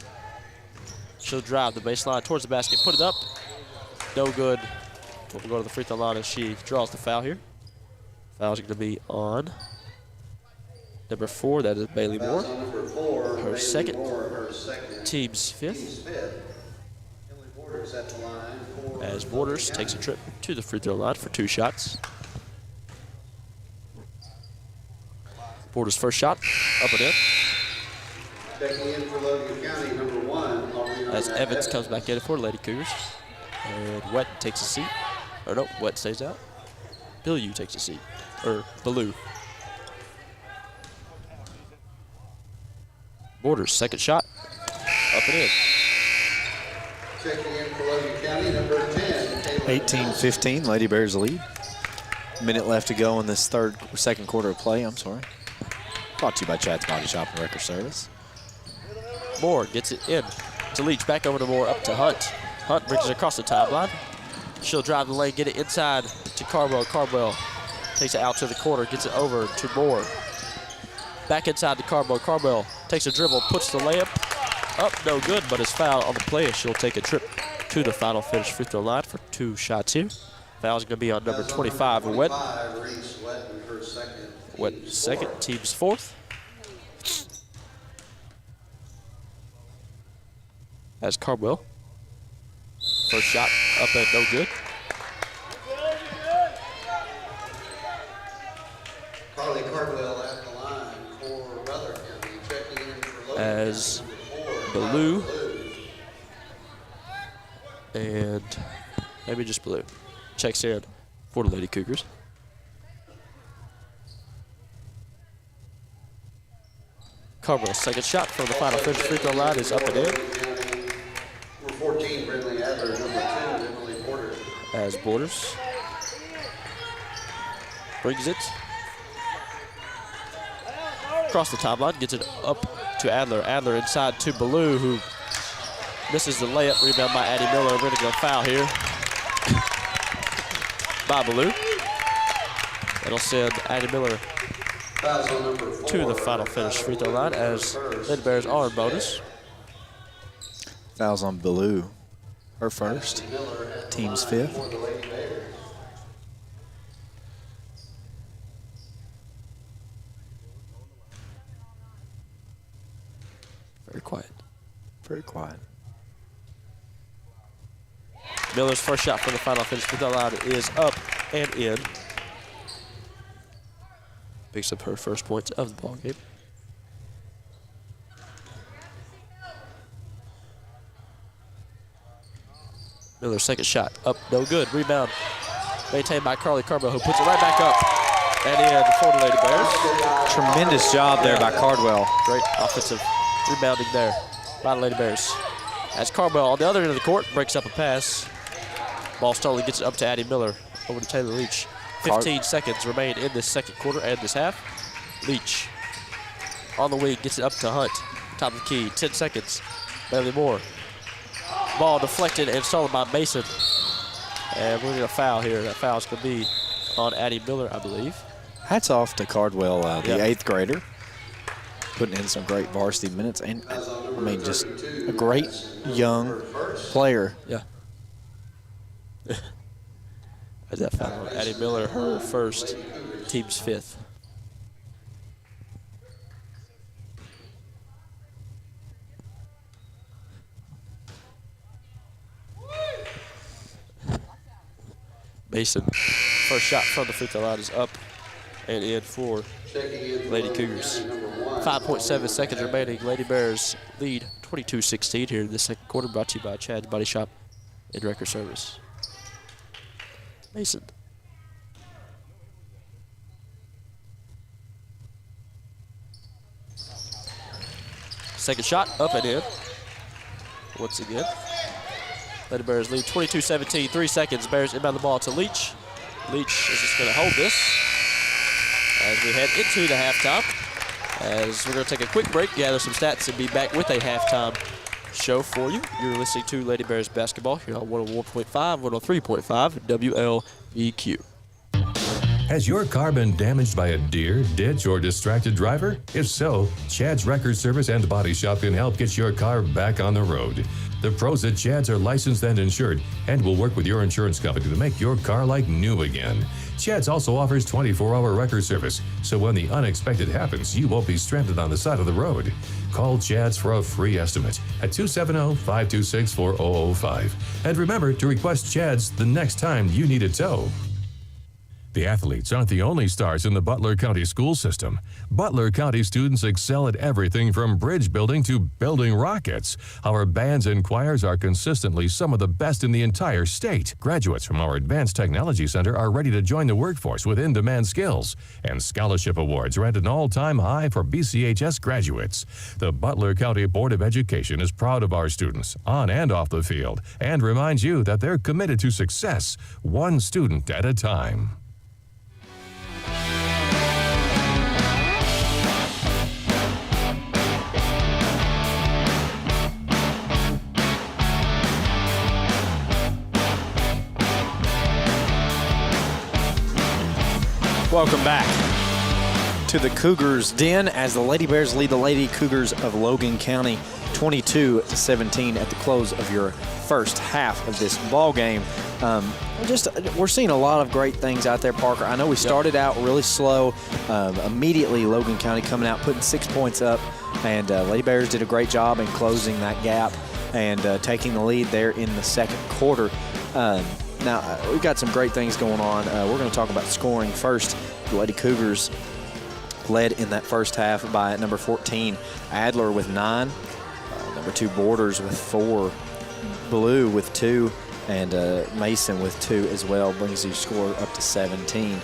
She'll drive the baseline towards the basket, put it up. No good. We'll go to the free throw line as she draws the foul here. Foul's going to be on number 4. That is Bailey Moore. Her second. Team's 5th. As Borders takes a trip to the free throw line for 2 shots. Borders' first shot, up and in. Checking in for Logan County, number 1. As Evans comes back in for Lady Cougars. And Wetton takes a seat. Or no, Wetton stays out. Billieu takes a seat. Or Ballou. Borders' second shot, up and in. Checking in for Logan County, number 10. 18-15, Lady Bears lead. Minute left to go in this second quarter of play, I'm sorry. Brought to you by Chad's Body Shop and Record Service. Moore gets it in to Leach, back over to Moore, up to Hunt. Hunt brings it across the timeline. She'll drive the lane, get it inside to Carbwell. Carbwell takes it out to the corner, gets it over to Moore. Back inside to Carbwell. Carbwell takes a dribble, puts the layup up, no good, but is fouled on the play. She'll take a trip to the final finish free throw line for 2 shots here. Foul's gonna be on number 25, Wetton. Wetton second, team's 4th. As Carbwell. First shot up and no good. Carly Cardwell at the line for Rutherford County. Checking in for Logan As County, Ballou. And maybe just Ballou checks in for the Lady Cougars. Carbwell's second shot from the final finish free throw line is up and in. Number 14, Brindley Adler. Number 2, Emily Porter. As Borders brings it across the timeline, gets it up to Adler. Adler inside to Ballou, who misses the layup. Rebound by Addie Miller. We're going to go foul here by Ballou. That'll send Addie Miller to the final finish free throw line as Lady Bears are in bonus. Fouls on Ballou. Her first. Team's fifth. Very quiet. Very quiet. Miller's first shot from the final finish with the line is up and in. Picks up her first points of the ball game. Miller's second shot up, no good. Rebound maintained by Carly Cardwell, who puts it right back up and in for the Lady Bears. Tremendous job there by Cardwell. Great offensive rebounding there by the Lady Bears. As Cardwell on the other end of the court breaks up a pass. Ball stolen, gets it up to Addie Miller, over to Taylor Leach. 15 seconds remain in this second quarter and this half. Leach on the wing, gets it up to Hunt. Top of the key, 10 seconds. Bailey Moore. Ball deflected and stolen by Mason. And we're going to foul here. That foul's going to be on Addie Miller, I believe. Hats off to Cardwell, the eighth grader, putting in some great varsity minutes. And, I mean, just a great young player. Yeah. As that foul, Addie Miller, her first, team's fifth. Mason, first shot from the free throw line is up and in for Lady Cougars. 5.7 seconds remaining. Lady Bears lead 22-16 here in the second quarter, brought to you by Chad's Body Shop and Record Service. Mason. Second shot, up and in. Once again. Lady Bears lead 22-17, 3 seconds. Bears inbound the ball to Leach. Leach is just going to hold this as we head into the halftime. As we're going to take a quick break, gather some stats, and be back with a halftime show for you. You're listening to Lady Bears basketball here on 101.5, 103.5 WLVQ. Has your car been damaged by a deer, ditch, or distracted driver? If so, Chad's Record Service and Body Shop can help get your car back on the road. The pros at Chad's are licensed and insured and will work with your insurance company to make your car like new again. Chad's also offers 24-hour record service, so when the unexpected happens, you won't be stranded on the side of the road. Call Chad's for a free estimate at 270-526-4005. And remember to request Chad's the next time you need a tow. The athletes aren't the only stars in the Butler County school system. Butler County students excel at everything from bridge building to building rockets. Our bands and choirs are consistently some of the best in the entire state. Graduates from our Advanced Technology Center are ready to join the workforce with in-demand skills. And scholarship awards are at an all-time high for BCHS graduates. The Butler County Board of Education is proud of our students, on and off the field, and reminds you that they're committed to success, one student at a time. Welcome back to the Cougars Den as the Lady Bears lead the Lady Cougars of Logan County 22-17 at the close of your first half of this ball game. We're seeing a lot of great things out there, Parker. I know we started out really slow. Immediately, Logan County coming out, putting 6 points up, and Lady Bears did a great job in closing that gap and taking the lead there in the second quarter. Now, we've got some great things going on. We're going to talk about scoring first. The Lady Cougars led in that first half by number 14, Adler with 9, number 2, Borders with 4, Blue with 2, and Mason with 2 as well, brings your score up to 17.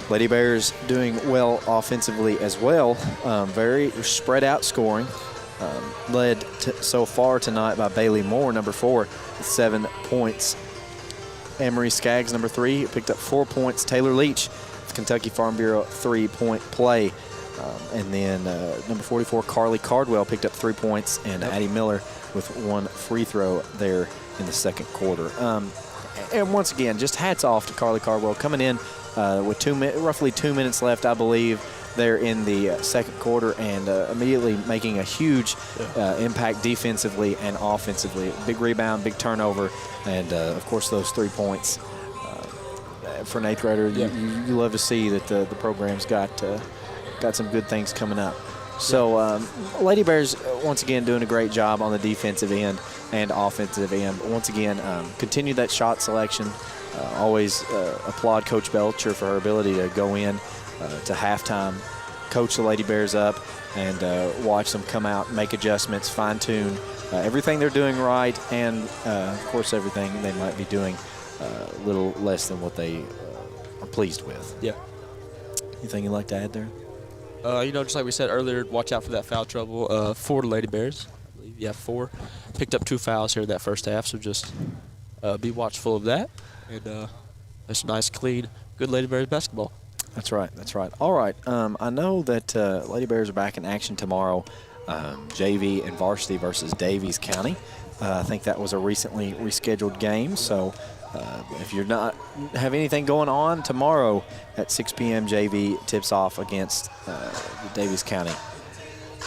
Lady Bears doing well offensively as well. Very spread out scoring. Led so far tonight by Bailey Moore, number 4, with 7 points. Emery Skaggs, number 3, picked up 4 points. Taylor Leach, Kentucky Farm Bureau, 3-point play. And then number 44, Carly Cardwell, picked up 3 points, and Addie Miller with 1 free throw there in the second quarter. And once again, just hats off to Carly Cardwell coming in with roughly 2 minutes left, I believe, there in the second quarter and immediately making a huge impact defensively and offensively. Big rebound, big turnover, and, of course, those 3 points. For an eighth grader, you love to see that the program's got some good things coming up. So Lady Bears, once again, doing a great job on the defensive end and offensive end. Once again, continue that shot selection. Always applaud Coach Belcher for her ability to go in to halftime, coach the Lady Bears up, and watch them come out, make adjustments, fine-tune everything they're doing right, and, of course, everything they might be doing a little less than what they are pleased with. Yeah. Anything you'd like to add there? Just like we said earlier, watch out for that foul trouble. 4 Lady Bears. I believe you have 4. Picked up 2 fouls here in that first half, so just be watchful of that. And it's nice, clean, good Lady Bears basketball. That's right. That's right. All right. I know that Lady Bears are back in action tomorrow, JV and varsity versus Davies County. I think that was a recently rescheduled game, so if you're not have anything going on tomorrow at 6 p.m., JV tips off against Davies County,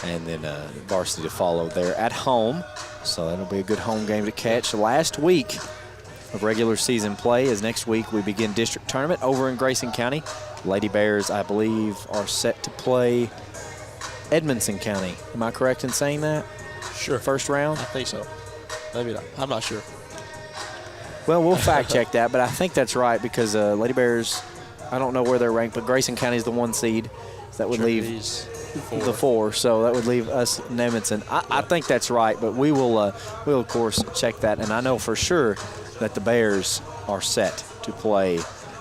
and then varsity to follow there at home. So that'll be a good home game to catch. Last week of regular season play is next week. We begin district tournament over in Grayson County. Lady Bears, I believe, are set to play Edmondson County. Am I correct in saying that? Sure. First round? I think so. Maybe not. I'm not sure. Well, we'll fact check that, but I think that's right because Lady Bears, I don't know where they're ranked, but Grayson County is the 1 seed. So that would leave the 4. So that would leave us in Edmondson. I think that's right, but we'll of course check that. And I know for sure that the Bears are set to play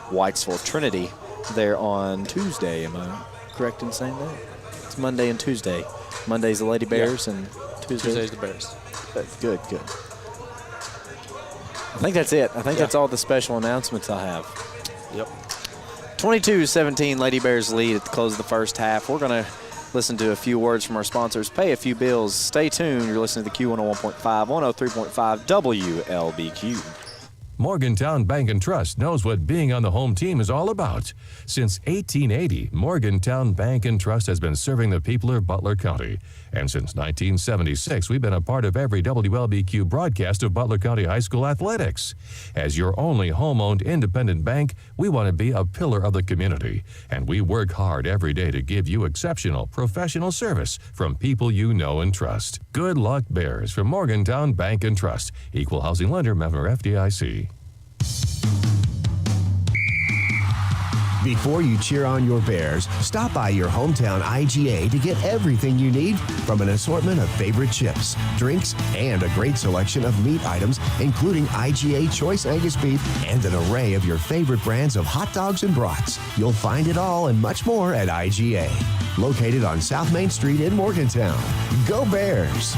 Whitesville Trinity there on Tuesday. Am I correct in saying that? It's Monday and Tuesday. Monday's the Lady Bears and Tuesday's the Bears. Good. I think that's it. I think that's all the special announcements I have. Yep. 22-17 Lady Bears lead at the close of the first half. We're going to listen to a few words from our sponsors, pay a few bills. Stay tuned. You're listening to the Q101.5, 103.5 WLBQ. Morgantown Bank and Trust knows what being on the home team is all about. Since 1880, Morgantown Bank and Trust has been serving the people of Butler County. And since 1976, we've been a part of every WLBQ broadcast of Butler County High School athletics. As your only home-owned independent bank, we want to be a pillar of the community. And we work hard every day to give you exceptional professional service from people you know and trust. Good luck, Bears, from Morgantown Bank and Trust. Equal housing lender, member FDIC. Before you cheer on your Bears, stop by your hometown IGA to get everything you need from an assortment of favorite chips, drinks, and a great selection of meat items, including IGA Choice Angus Beef and an array of your favorite brands of hot dogs and brats. You'll find it all and much more at IGA. Located on South Main Street in Morgantown. Go Bears!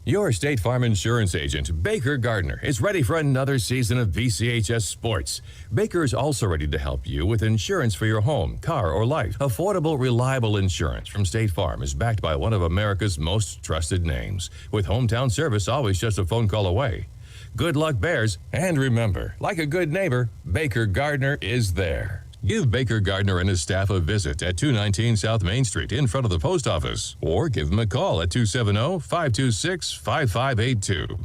Your State Farm Insurance agent, Baker Gardner, is ready for another season of BCHS Sports. Baker is also ready to help you with insurance for your home, car, or life. Affordable, reliable insurance from State Farm is backed by one of America's most trusted names, with hometown service always just a phone call away. Good luck, Bears, and remember, like a good neighbor, Baker Gardner is there. Give Baker Gardner and his staff a visit at 219 South Main Street in front of the post office, or give them a call at 270-526-5582.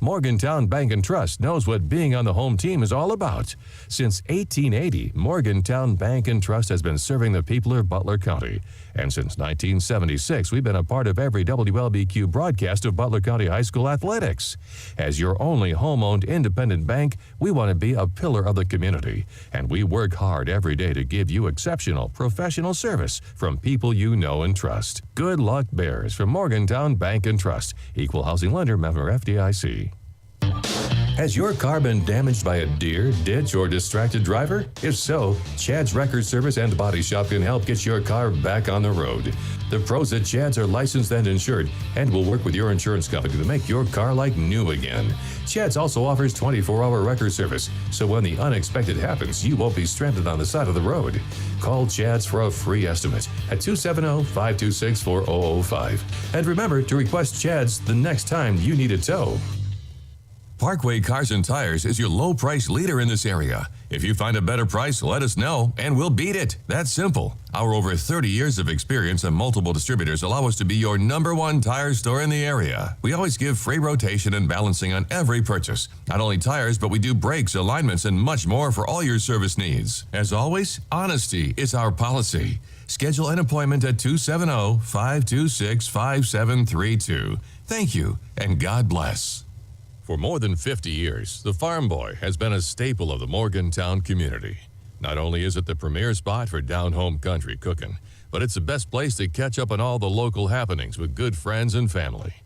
Morgantown Bank and Trust knows what being on the home team is all about. Since 1880, Morgantown Bank and Trust has been serving the people of Butler County. And since 1976, we've been a part of every WLBQ broadcast of Butler County High School athletics. As your only home-owned independent bank, we want to be a pillar of the community. And we work hard every day to give you exceptional professional service from people you know and trust. Good luck, Bears, from Morgantown Bank and Trust. Equal housing lender, member FDIC. Has your car been damaged by a deer, ditch, or distracted driver? If so, Chad's Record Service and Body Shop can help get your car back on the road. The pros at Chad's are licensed and insured and will work with your insurance company to make your car like new again. Chad's also offers 24-hour record service, so when the unexpected happens, you won't be stranded on the side of the road. Call Chad's for a free estimate at 270-526-4005. And remember to request Chad's the next time you need a tow. Parkway Cars and Tires is your low price leader in this area. If you find a better price, let us know and we'll beat it. That's simple. Our over 30 years of experience and multiple distributors allow us to be your #1 tire store in the area. We always give free rotation and balancing on every purchase. Not only tires, but we do brakes, alignments, and much more for all your service needs. As always, honesty is our policy. Schedule an appointment at 270-526-5732. Thank you, and God bless. For more than 50 years, the Farm Boy has been a staple of the Morgantown community. Not only is it the premier spot for down-home country cooking, but it's the best place to catch up on all the local happenings with good friends and family.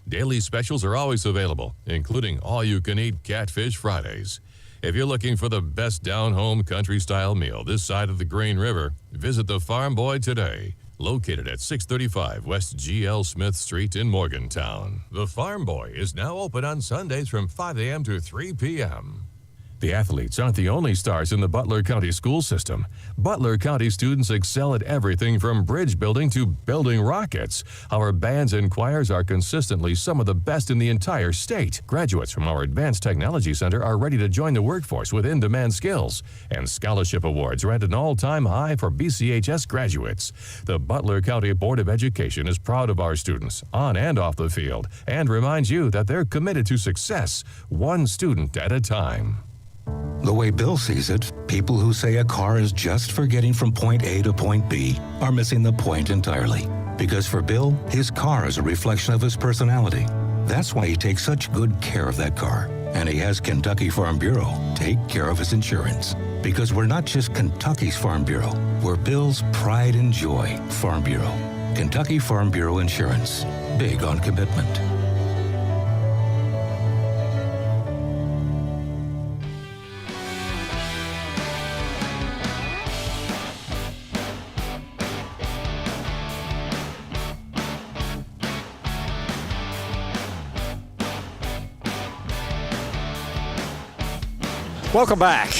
Daily specials are always available, including all-you-can-eat Catfish Fridays. If you're looking for the best down-home country-style meal this side of the Green River, visit the Farm Boy today. Located at 635 West G.L. Smith Street in Morgantown. The Farm Boy is now open on Sundays from 5 a.m. to 3 p.m. The athletes aren't the only stars in the Butler County school system. Butler County students excel at everything from bridge building to building rockets. Our bands and choirs are consistently some of the best in the entire state. Graduates from our Advanced Technology Center are ready to join the workforce with in-demand skills. And scholarship awards are at an all-time high for BCHS graduates. The Butler County Board of Education is proud of our students, on and off the field, and reminds you that they're committed to success, one student at a time. The way Bill sees it, people who say a car is just for getting from point A to point B are missing the point entirely. Because for Bill, his car is a reflection of his personality. That's why he takes such good care of that car. And he has Kentucky Farm Bureau take care of his insurance. Because we're not just Kentucky's Farm Bureau, we're Bill's pride and joy Farm Bureau. Kentucky Farm Bureau Insurance. Big on commitment. Welcome back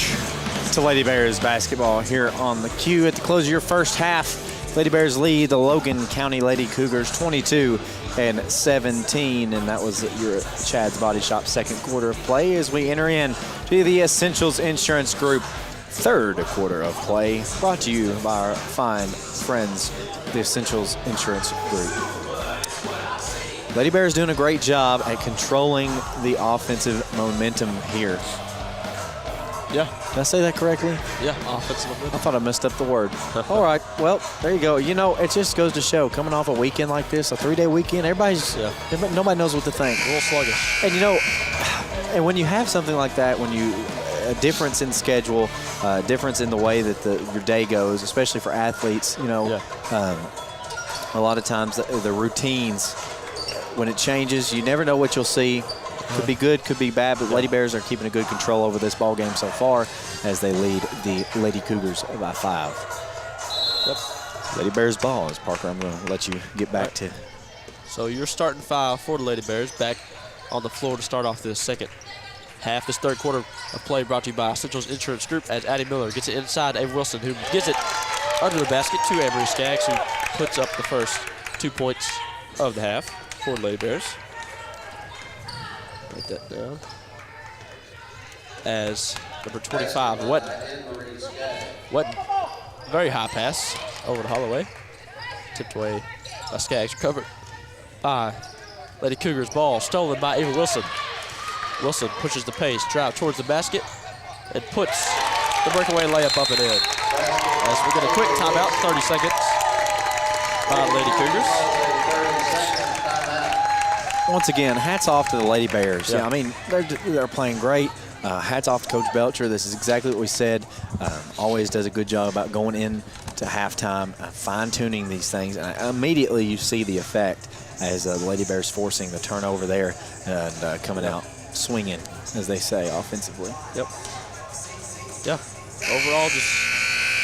to Lady Bears basketball here on the Q. At the close of your first half, Lady Bears lead the Logan County Lady Cougars 22-17, and that was your Chad's Body Shop second quarter of play as we enter in to the Essentials Insurance Group third quarter of play, brought to you by our fine friends, the Essentials Insurance Group. Lady Bears doing a great job at controlling the offensive momentum here. Yeah. Did I say that correctly? Yeah, offensive momentum. I thought I messed up the word. All right, well, there you go. You know, it just goes to show, coming off a weekend like this, a 3-day weekend, nobody knows what to think. A little sluggish. And, you know, and when you have something like that, when you, a difference in schedule, difference in the way that your day goes, especially for athletes, you know, a lot of times the routines, when it changes, you never know what you'll see. Could be good, could be bad, but Lady Bears are keeping a good control over this ball game so far as they lead the Lady Cougars by 5. Yep. Lady Bears ball, as Parker, I'm going to let you get back to. So your starting 5 for the Lady Bears back on the floor to start off this second half. This third quarter of play brought to you by Essentials Insurance Group as Addie Miller gets it inside Ava Wilson, who gets it under the basket to Avery Skaggs, who puts up the first 2 points of the half for the Lady Bears. Write that down. As number 25, Wetton. Very high pass over to Holloway. Tipped away by Skaggs. Recovered by Lady Cougars. Ball stolen by Ava Wilson. Wilson pushes the pace, drive towards the basket, and puts the breakaway layup up and in. As we get a quick timeout, 30 seconds by Lady Cougars. Once again, hats off to the Lady Bears. Yeah. Yeah, I mean, they're playing great. Hats off to Coach Belcher. This is exactly what we said. Always does a good job about going in to halftime, fine-tuning these things. And immediately you see the effect as the Lady Bears forcing the turnover there and coming out swinging, as they say, offensively. Yep. Yeah. Overall, just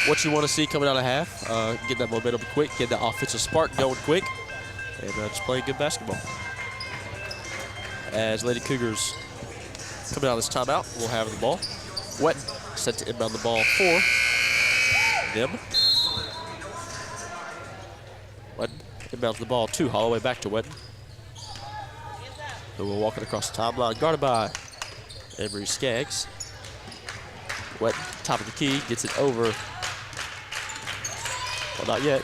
what you want to see coming out of half. Get that momentum quick, get that offensive spark going quick, and just playing good basketball. As Lady Cougars coming out of this timeout, we'll have the ball. Wetton set to inbound the ball for them. Wetton inbounds the ball to Holloway, back to Wetton, who will walk it across the timeline, guarded by Avery Skaggs. Wet, top of the key, gets it over. Well, not yet.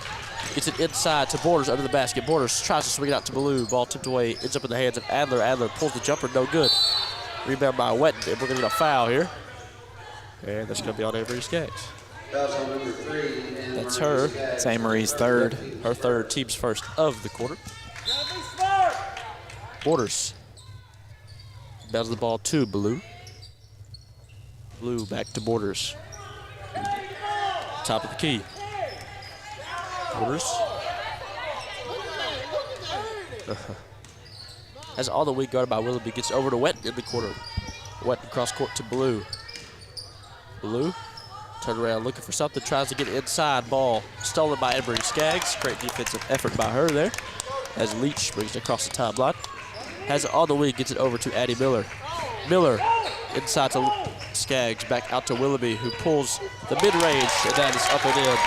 Gets it inside to Borders under the basket. Borders tries to swing it out to Ballou. Ball tipped away, ends up in the hands of Adler. Adler pulls the jumper, no good. Rebound by Wetton, and we're gonna get a foul here. And that's gonna be on Avery Skaggs. Foul's on number 3. That's her. It's Amory's third. Her third, team's first of the quarter. Borders. Bounces the ball to Ballou. Ballou back to Borders. Top of the key. Borders. Has all the weak guarded by Willoughby. Gets over to Wetton in the corner. Wetton cross court to Ballou. Ballou. Turn around looking for something. Tries to get inside. Ball stolen by Avery Skaggs. Great defensive effort by her there. As Leach brings it across the timeline. Has it on the wing. Gets it over to Addie Miller. Miller inside to Skaggs. Back out to Willoughby, who pulls the mid-range. And that is up and in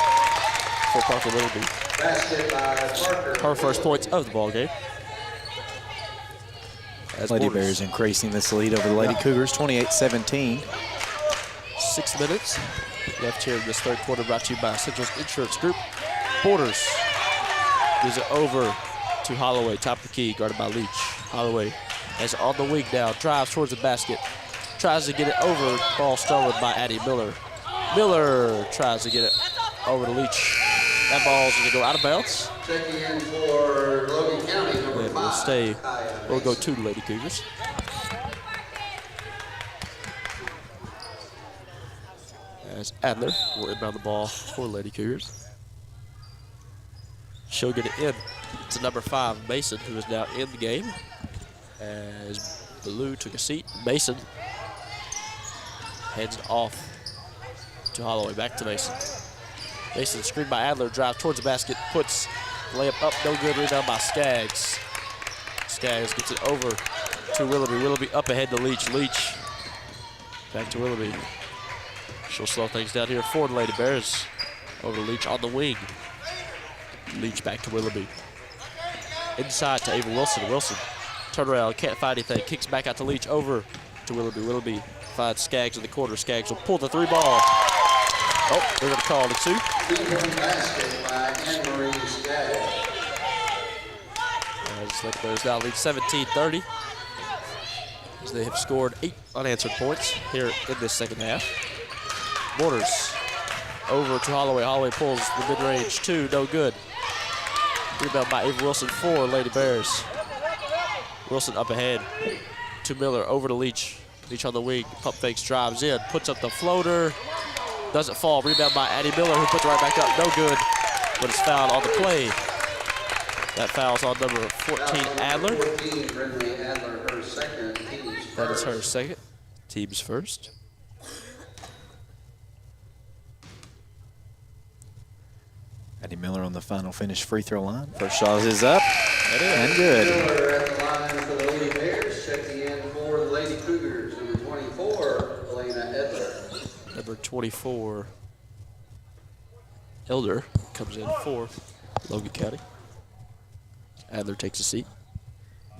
for Parker Willoughby. Basket by Parker. Her first points of the ball game. As Lady Borders, Bears increasing this lead over the Lady Cougars, 28-17. 6 minutes left here in this third quarter, brought to you by Central's Insurance Group. Borders gives it over to Holloway, top of the key, guarded by Leach. Holloway has it on the wing now, drives towards the basket, tries to get it over, ball stolen by Addie Miller. Miller tries to get it over to Leach. That ball's gonna go out of bounds. Checking in for Logan County, number And 5. we'll stay, we'll go to the Lady Cougars. As Adler will inbound the ball for Lady Cougars. She'll get it in to number 5, Mason, who is now in the game. As Ballou took a seat, Mason hands it off to Holloway, back to Mason. Mason screened by Adler, drive towards the basket, puts the layup up, no good, rebound by Skaggs. Skaggs gets it over to Willoughby. Willoughby up ahead to Leach. Leach back to Willoughby. She'll slow things down here for the Lady Bears. Over to Leach on the wing. Leach back to Willoughby. Inside to Ava Wilson. Wilson turn around, can't find anything. Kicks back out to Leach, over to Willoughby. Willoughby finds Skaggs in the corner. Skaggs will pull the 3 ball. Oh, they're going to call the 2. Basket by Anne-Marie Skaggs. As Lady Bears now lead 17-30. As they have scored 8 unanswered points here in this second half. Borders over to Holloway. Holloway pulls the mid-range 2, no good. Rebound by Ava Wilson for Lady Bears. Wilson up ahead to Miller, over to Leach. Leach on the wing, pump fakes, drives in, puts up the floater. Doesn't fall, rebound by Addie Miller, who puts it right back up, no good. But it's fouled on the play. That foul's on number 14, Adler. 14, Brindley Adler, her second, team's That is her first. second, team's first. Addie Miller on the final finish free throw line. First shot is up That is. and good. Miller at the line for the Lady Bears, checking in for the Lady Cougars, number 24, Elena Edler. Number 24, Elder, comes in for Logan County. Adler takes a seat.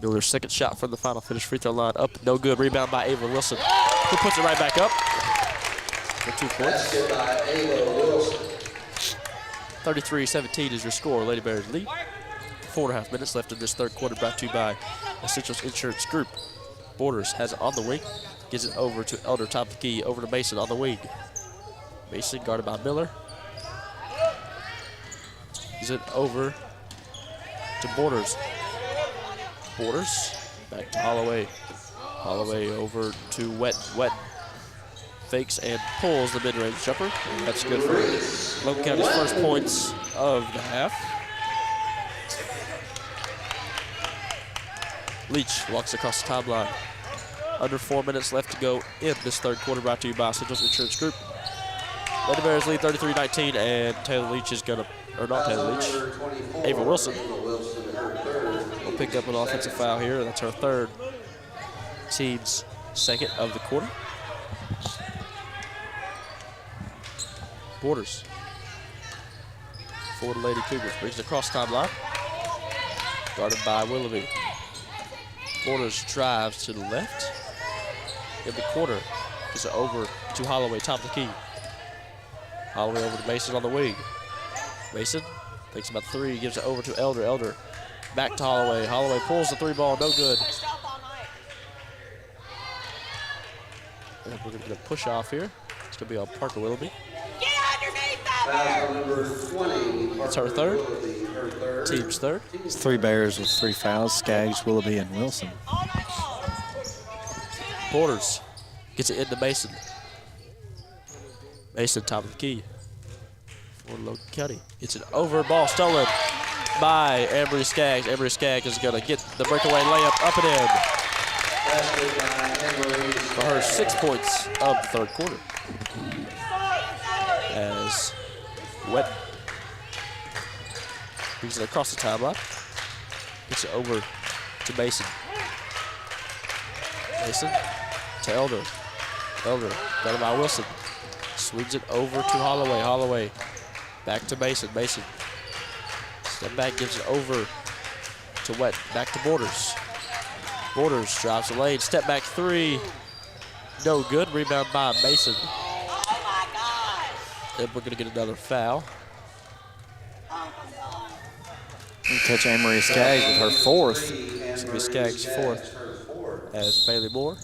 Miller's second shot from the final finish free throw line, up, no good. Rebound by Ava Wilson, who puts it right back up for 2 points. Basket by Ava Wilson. 33-17 is your score. Lady Bears lead. 4.5 minutes left in this third quarter, brought to you by Essentials Insurance Group. Borders has it on the wing, gives it over to Elder, top of the key, over to Mason on the wing. Mason guarded by Miller. Gives it over to Borders. Borders back to Holloway. Holloway over to Wet. Fakes and pulls the mid-range jumper. That's good for Logan County's first points of the half. Leach walks across the timeline. Under 4 minutes left to go in this third quarter, brought to you by Central's Insurance Group. Lady Bears lead 33-19, and Taylor Leach is gonna, or not Taylor Leach, Number 24, Ava Wilson Ava Wilson, her third. will pick up an offensive foul here, and that's her third. Team's second of the quarter. Borders for the Lady Cougars. Brings it across timeline. Guarded by Willoughby. Borders drives to the left. in the corner. Gets it over to Holloway, top of the key. Holloway over to Mason on the wing. Mason thinks about three, gives it over to Elder. Elder back to Holloway. Holloway pulls the three ball, no good. And we're going to get a push off here. It's going to be on Parker Willoughby. Foul number 20. It's her third. Team's third. It's 3 Bears with 3 fouls, Skaggs, Willoughby, and Wilson. Borders gets it into Mason. Mason, top of the key. For Logan County. Gets it over, ball stolen by Emery Skaggs. Emery Skaggs is going to get the breakaway layup up and in. For her 6 points of the third quarter. As Wet brings it across the timeline. Gets it over to Mason. Mason to Elder. Elder, got it by Wilson. Swings it over to Holloway. Holloway back to Mason. Mason step back, gives it over to Wet. Back to Borders. Borders drives the lane. Step back three. No good. Rebound by Mason. And we're going to get another foul. We catch Amory Skaggs with her 4th. It's going to be Skaggs' 4th. As Bailey Moore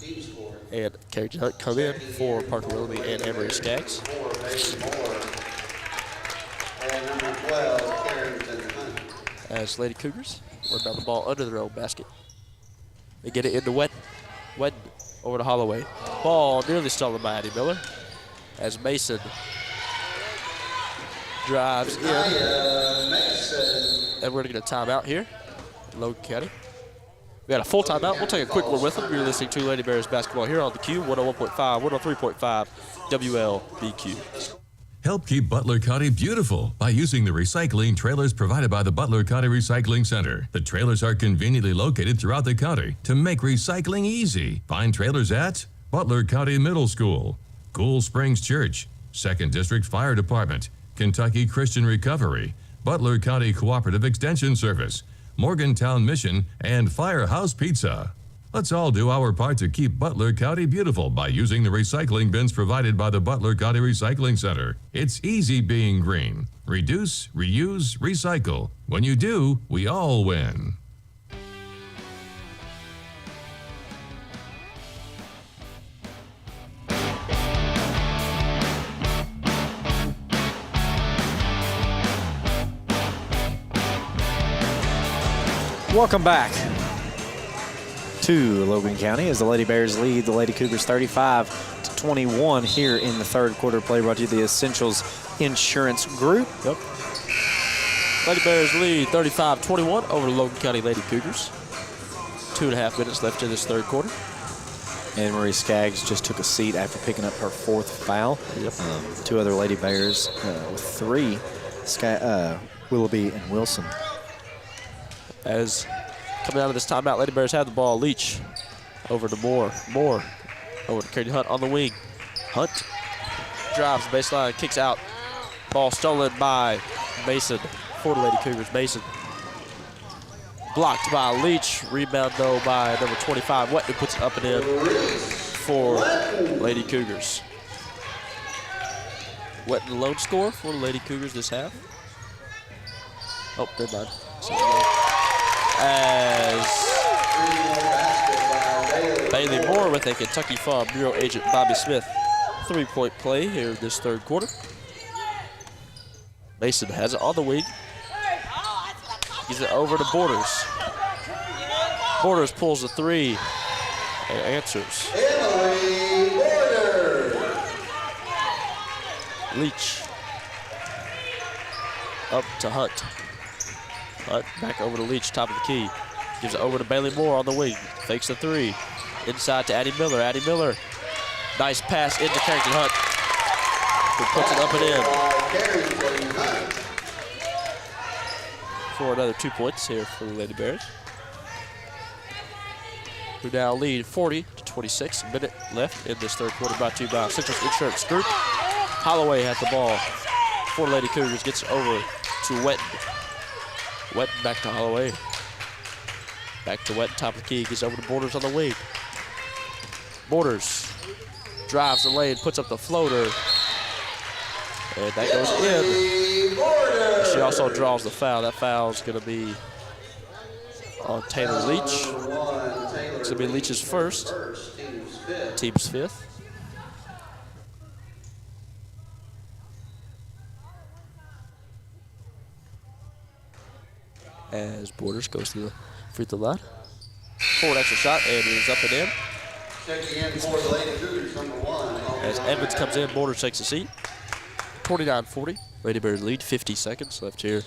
and Carrie Hunt come in for Parker Willoughby and Emery Skaggs. As Lady Cougars work down the ball under their own basket. They get it into Wet over to Holloway. Ball nearly stolen by Addie Miller. As Mason drives in. And we're going to get a timeout here in Logan County. We got a full timeout. We'll take a quick one with them. You're listening to Lady Bears basketball here on the Q, 101.5, 103.5, WLBQ. Help keep Butler County beautiful by using the recycling trailers provided by the Butler County Recycling Center. The trailers are conveniently located throughout the county to make recycling easy. Find trailers at Butler County Middle School, Cool Springs Church, 2nd District Fire Department, Kentucky Christian Recovery, Butler County Cooperative Extension Service, Morgantown Mission, and Firehouse Pizza. Let's all do our part to keep Butler County beautiful by using the recycling bins provided by the Butler County Recycling Center. It's easy being green. Reduce, reuse, recycle. When you do, we all win. Welcome back to Logan County as the Lady Bears lead the Lady Cougars 35-21 here in the third quarter. Play brought to you the Essentials Insurance Group. Yep. Lady Bears lead 35-21 over the Logan County Lady Cougars. 2.5 minutes left in this third quarter. Anne Marie Skaggs just took a seat after picking up her 4th foul. Yep. 2 other Lady Bears with 3, Willoughby and Wilson. As coming out of this timeout, Lady Bears have the ball. Leach over to Moore. Moore over to Katie Hunt on the wing. Hunt drives the baseline, kicks out. Ball stolen by Mason for the Lady Cougars. Mason blocked by Leach. Rebound though by number 25. Wetton puts it up and in for Lady Cougars. Wetton lone score for the Lady Cougars this half. Oh, never mind. As Bailey Moore with a Kentucky Farm Bureau agent Bobby Smith 3-point play here in this third quarter. Mason has it on the wing. Gives it over to Borders. Borders pulls the 3 and answers. Leach up to Hunt. Hunt back over to Leach, top of the key. Gives it over to Bailey Moore on the wing. Fakes the 3. Inside to Addie Miller. Addie Miller. Nice pass into Carrington Hunt. Who puts it up and in. For another 2 points here for the Lady Bears. Who now lead 40-26. A minute left in this third quarter, brought to you by Citrus Insurance Group. Holloway has the ball for Lady Cougars. Gets over to Wetton. Wetton back to Holloway. Back to Wetton, top of the key. Gets over to Borders on the wing. Borders drives the lane, puts up the floater, and that goes in. She also draws the foul. That foul is going to be on Taylor Leach. It's going to be Leach's first, team's fifth. As Borders goes to the free throw line. Forward extra shot, and it is up and in. As Evans comes in, Borders takes a seat. 49-40. Lady Bears lead, 50 seconds left here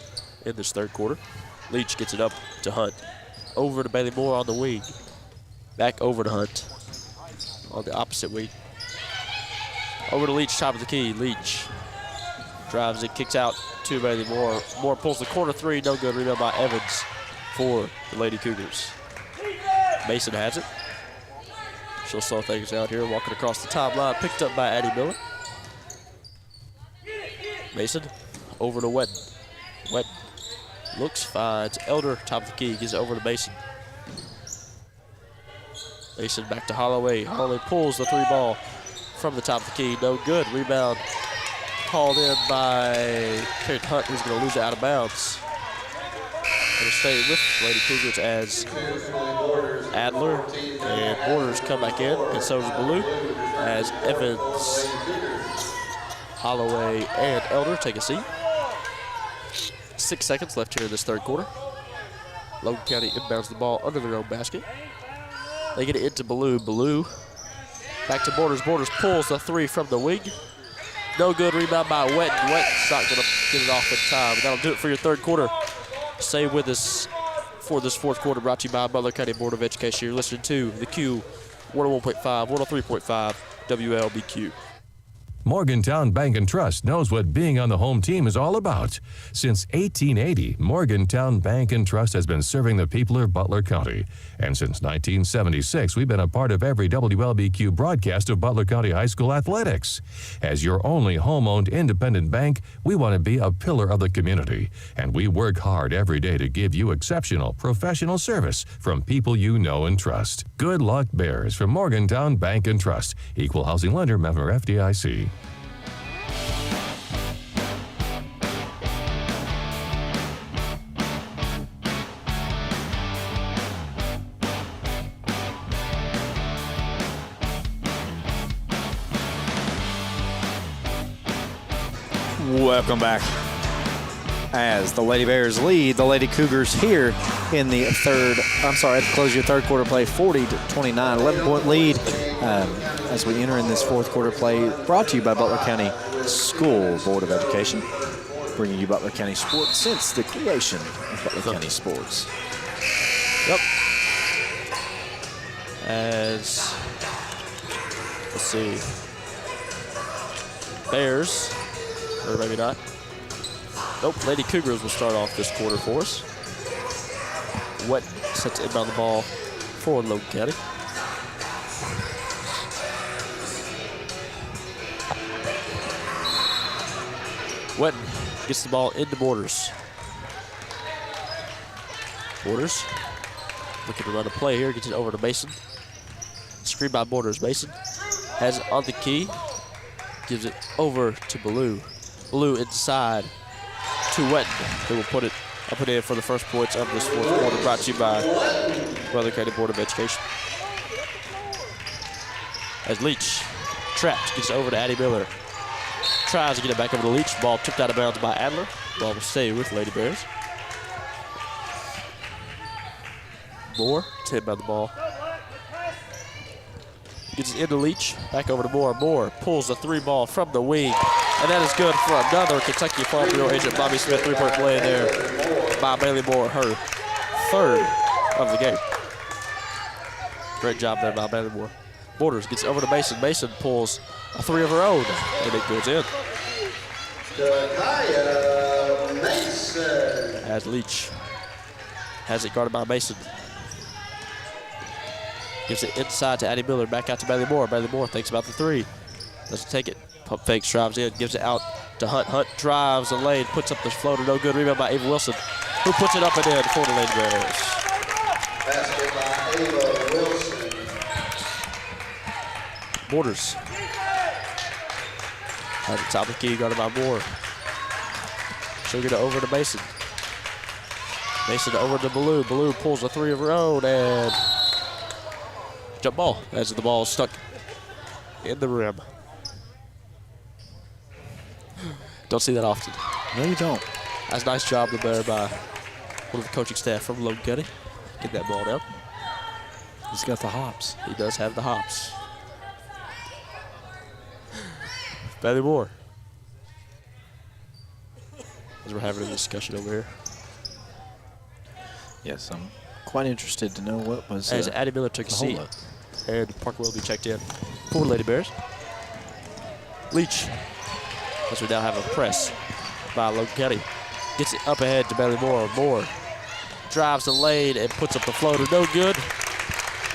in this third quarter. Leach gets it up to Hunt. Over to Bailey Moore on the wing. Back over to Hunt on the opposite wing. Over to Leach, top of the key. Leach drives it, kicks out to Bailey Moore. Moore pulls the corner three, no good. Rebound by Evans for the Lady Cougars. Mason has it. She'll slow things out here, walking across the timeline, picked up by Addie Miller. Mason over to Wetton. Wetton looks, finds Elder, top of the key, gives it over to Mason. Mason back to Holloway. Holloway pulls the three ball from the top of the key, no good. Rebound called in by Kate Hunt, who's going to lose it out of bounds. Going to stay with Lady Cougars as Adler and Borders come back in, and so does Blue as Evans, Holloway, and Elder take a seat. 6 seconds left here in this third quarter. Logan County inbounds the ball under their own basket. They get it into Blue. Blue back to Borders. Borders pulls the three from the wing. No good. Rebound by Wetton. Wetton's not going to get it off in time. That'll do it for your third quarter. Stay with us for this fourth quarter, brought to you by Butler County Board of Education. You're listening to the Q 101.5, 103.5 WLBQ. Morgantown Bank and Trust knows what being on the home team is all about. Since 1880, Morgantown Bank and Trust has been serving the people of Butler County. And since 1976, we've been a part of every WLBQ broadcast of Butler County High School athletics. As your only home-owned independent bank, we want to be a pillar of the community. And we work hard every day to give you exceptional professional service from people you know and trust. Good luck, Bears, from Morgantown Bank and Trust. Equal housing lender, member FDIC. Welcome back. As the Lady Bears lead, the Lady Cougars here in the close your third quarter play, 40-29, 11-point lead as we enter in this fourth quarter play, brought to you by Butler County School Board of Education, bringing you Butler County sports since the creation of Butler County sports. Yep. As, let's see, Bears, or maybe not. Nope, Lady Cougars will start off this quarter for us. Wet sets to inbound the ball for Logan County. Wetton gets the ball into Borders. Borders looking to run a play here, gets it over to Mason. Screen by Borders. Mason has it on the key, gives it over to Ballou. Ballou inside to Wetton, who will put it up and in for the first points of this fourth quarter, brought to you by Butler County Board of Education. As Leach trapped, gets it over to Addie Miller. Tries to get it back over to Leach. Ball tipped out of bounds by Adler. Ball will stay with Lady Bears. Moore to inbound the ball. Gets it into Leach. Back over to Moore. Moore pulls the three ball from the wing. And that is good for another Kentucky Fall Bureau agent, Bobby Smith. Three-point play there by Bailey Moore, her third of the game. Great job there by Bailey Moore. Borders gets over to Mason. Mason pulls a three of her own, and it goes in. As Leach has it guarded by Mason. Gives it inside to Addie Miller, back out to Bailey Moore. Bailey Moore thinks about the three. Doesn't take it. Pump fakes, drives in, gives it out to Hunt. Hunt drives the lane, puts up the floater. No good. Rebound by Ava Wilson, who puts it up and in for the Lady Bears. Basket by Ava Wilson. Borders. At the top of the key, guarded by Moore. She'll get it over to Mason. Mason over to Ballou. Ballou pulls a three of her own and jump ball as the ball is stuck in the rim. Don't see that often. No, you don't. That's a nice job there by one of the coaching staff from Logan County. Get that ball down. He's got the hops. He does have the hops. Bailey Moore. As we're having a discussion over here. Yes, I'm quite interested to know what was. As Addie Miller took a seat, hold-up. and Parker Willoughby checked in for Lady Bears. Leach, as we now have a press by Logan County. Gets it up ahead to Bailey Moore. Moore drives the lane and puts up the floater. No good.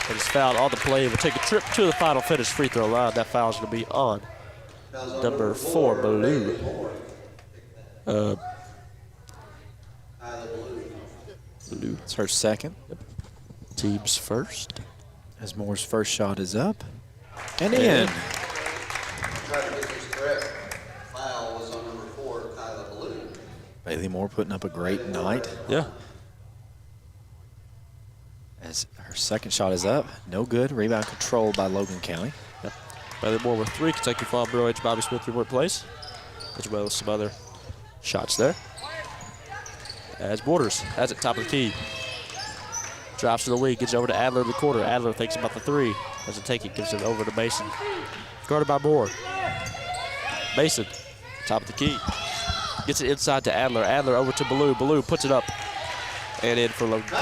And is fouled on the play. Will take a trip to the final finish free throw line. That foul is going to be on number 4, Ballou. Ballou. It's her second. Team's first. As Moore's first shot is up and in. Try to get this correct. Foul was on number 4, Kyla Ballou. Bailey Moore putting up a great night. Yeah. As her second shot is up, no good. Rebound controlled by Logan County. Yep. Bailey Moore with 3 consecutive foul. Bro H. Bobby Smith 3-point plays, as well as some other shots there. As Borders has it top of the key. Drops to the wing, gets over to Adler in the corner. Adler thinks about the 3. Doesn't take it, gives it over to Mason. Guarded by Moore. Mason, top of the key. Gets it inside to Adler. Adler over to Ballou. Ballou puts it up and in for Logan.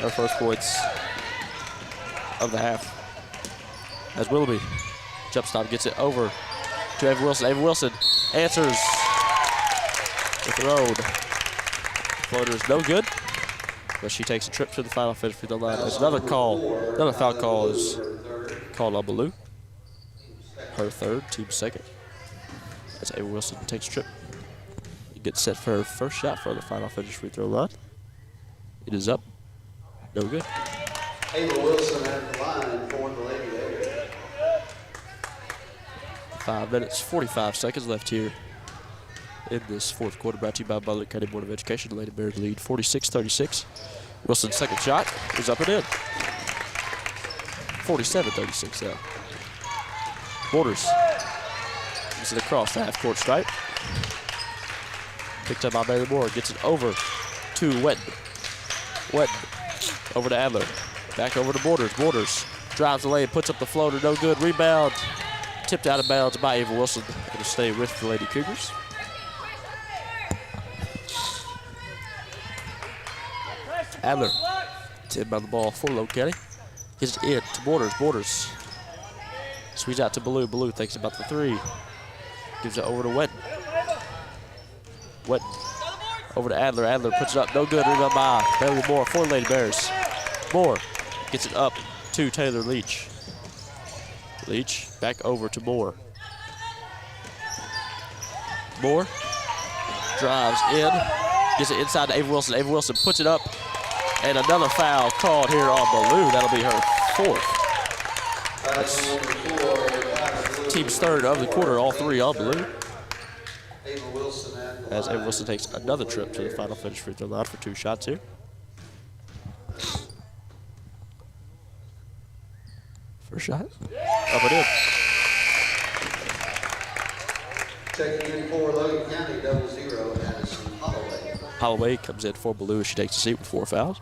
Our first points of the half. As Willoughby, jump stop, gets it over to Ava Wilson. Ava Wilson answers with her own. Floater is no good, but she takes a trip to the final finish for the line. There's another foul call is called on Ballou. Her third, team's second. As Ava Wilson takes a trip. Gets set for her first shot for the final finish free throw line. It is up. No good. Ava Wilson at the line for the Lady Bears. 5 minutes, 45 seconds left here in this fourth quarter, brought to you by Butler County Board of Education. The Lady Bears lead 46-36. Wilson's second shot is up and in. 47-36 now. Borders gets it across the half-court stripe. Picked up by Bailey Moore. Gets it over to Wetton. Wetton over to Adler. Back over to Borders. Borders drives the lane, puts up the floater. No good. Rebound. Tipped out of bounds by Ava Wilson. Going to stay with the Lady Cougars. Adler. 10 by the ball for Logan County. Gets it in to Borders. Borders. Squeeze out to Ballou. Ballou thinks about the 3. Gives it over to Wetton. Wetton over to Adler. Adler puts it up. No good. Rebound by Bailey Moore for Lady Bears. Moore gets it up to Taylor Leach. Leach back over to Moore. Moore drives in. Gets it inside to Ava Wilson. Ava Wilson puts it up. And another foul called here on Ballou. That'll be her 4th. That's team's third of the quarter. All 3 on Ballou. As Ava Wilson takes another trip to the final finish free throw line for 2 shots here. First shot. Up and in. Checking in for Logan County, 0-0, Addison Holloway. Holloway comes in for Ballou as she takes a seat with 4 fouls.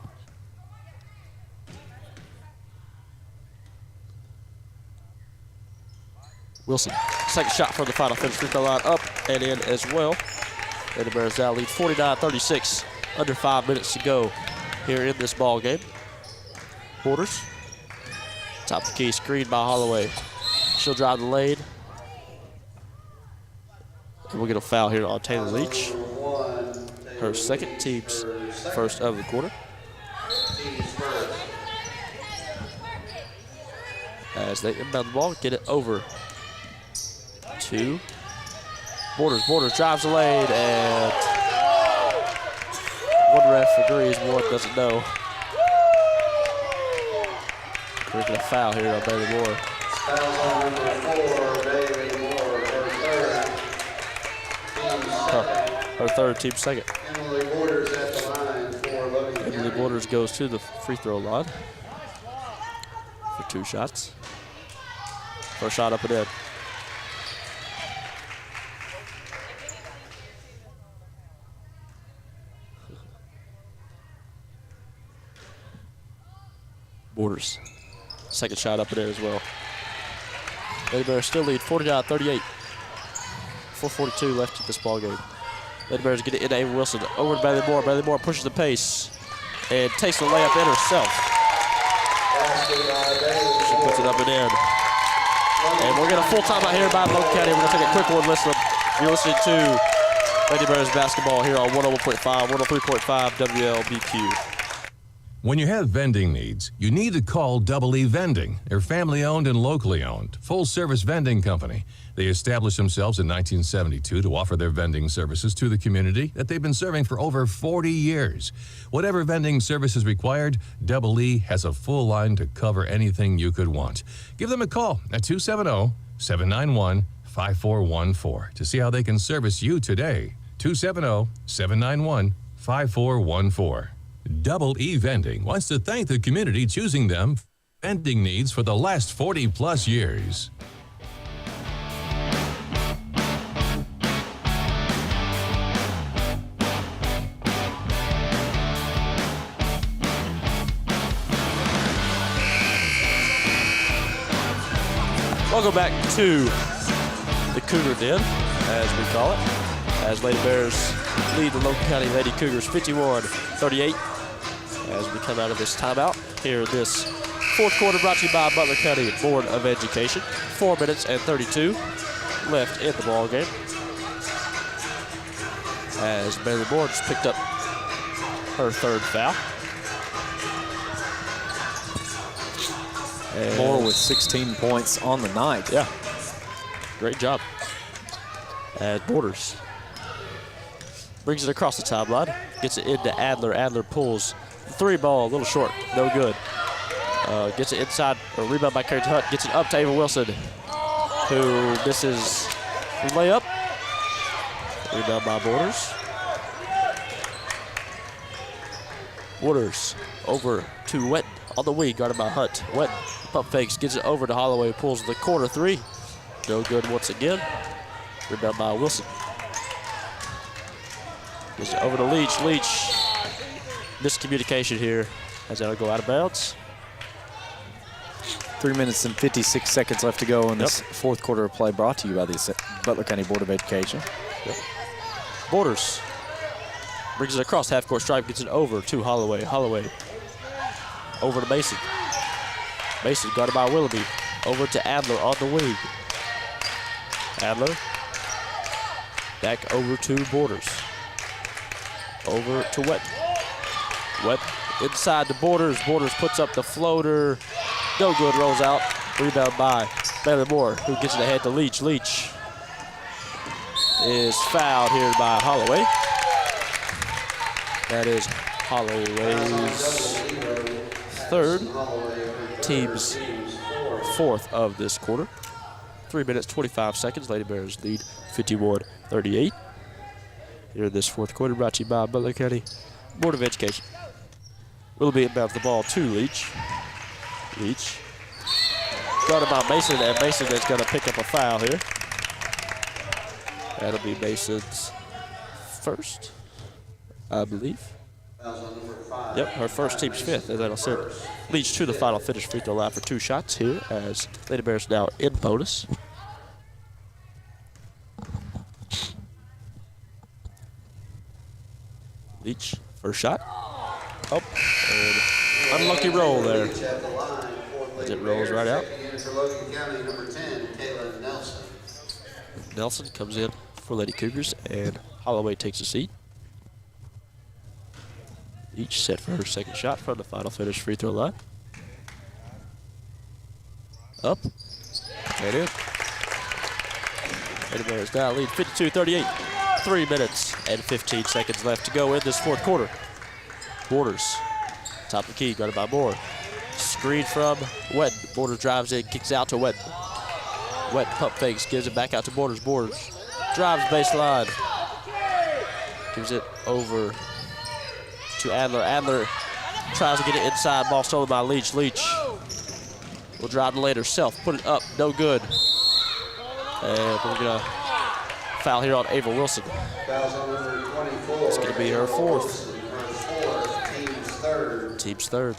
Wilson, second shot from the final finish free throw line, up and in as well. And the Bears now lead 49-36, under 5 minutes to go here in this ball game. Borders, top of the key, screen by Holloway. She'll drive the lane. And we'll get a foul here on Taylor Leach. Her second, team's first of the quarter. As they inbound the ball, get it over to Borders. Borders drives the lane, and one ref agrees, one doesn't know. Drinking a foul here on Bailey Moore. Foul on number 4, Bailey Moore, her third. Her third, team second. Emily Borders at the line for Logan Emily County. Borders goes to the free throw line for 2 shots. First shot up and in. Borders. Second shot up and in as well. Lady Bears still lead 49-38. 4:42 left in this ball game. Lady Bears get it into Ava Wilson. Over to Bailey Moore. Bailey Moore pushes the pace and takes the layup in herself. She puts it up and in. And we're getting a full timeout here by Logan County. We're going to take a quick one. Listen, you're listening to Lady Bears basketball here on 101.5, 103.5 WLBQ. When you have vending needs, you need to call Double E Vending. They're family-owned and locally owned, full-service vending company. They established themselves in 1972 to offer their vending services to the community that they've been serving for over 40 years. Whatever vending service is required, Double E has a full line to cover anything you could want. Give them a call at 270-791-5414 to see how they can service you today. 270-791-5414. Double E Vending wants to thank the community choosing them for vending needs for the last 40-plus years. Welcome back to the Cougar Den, as we call it, as Lady Bears lead the Logan County Lady Cougars 51-38 as we come out of this timeout here this fourth quarter, brought to you by Butler County Board of Education. 4 minutes and 32 left in the ball game as Bailey Moore just picked up her third foul. And Moore with 16 points on the night. Yeah, great job. And Borders brings it across the timeline, gets it into Adler. Adler pulls the 3 ball, a little short, no good. Gets it inside, or rebound by Carrington Hunt, gets it up to Ava Wilson, who misses the layup. Rebound by Borders. Borders over to Wetton on the wing, guarded by Hunt. Wetton pump fakes, gets it over to Holloway, pulls the corner 3. No good once again. Rebound by Wilson. Gets it over to Leach. Leach, miscommunication here as that'll go out of bounds. 3 minutes and 56 seconds left to go in this fourth quarter of play, brought to you by the Butler County Board of Education. Borders brings it across half-court stripe, gets it over to Holloway. Holloway over to Mason. Mason guarded by Willoughby. Over to Adler on the wing. Adler back over to Borders. Over to Wet. Wet inside the Borders. Borders puts up the floater. No good, rolls out. Rebound by Bailey Moore, who gets it ahead to Leach. Leach is fouled here by Holloway. That is Holloway's third, team's fourth of this quarter. 3 minutes, 25 seconds. Lady Bears lead 51-38. Here in this fourth quarter, brought to you by Butler County Board of Education. Willoughby inbounds the ball to Leach. Leach guarded by Mason, and Mason is going to pick up a foul here. That'll be Mason's first, I believe. Yep, her first, team's fifth, and that'll send Leach to the final finish free throw line for 2 shots here as Lady Bears now in bonus. Leach, first shot. Oh, and unlucky roll there as it rolls right out. Nelson comes in for Lady Cougars, and Holloway takes a seat. Each set for her second shot from the final finish free throw line. Up and in. Lady Bears now lead 52-38. 3 minutes and 15 seconds left to go in this fourth quarter. Borders, top of the key, guarded by Moore. Screen from Wetton. Borders drives in, kicks out to Wetton. Wetton pump fakes, gives it back out to Borders. Borders drives baseline. Gives it over to Adler. Adler tries to get it inside. Ball stolen by Leach. Leach will drive the lane herself. Put it up. No good. And we're going to foul here on Ava Wilson. It's going to be her fourth. Team's third.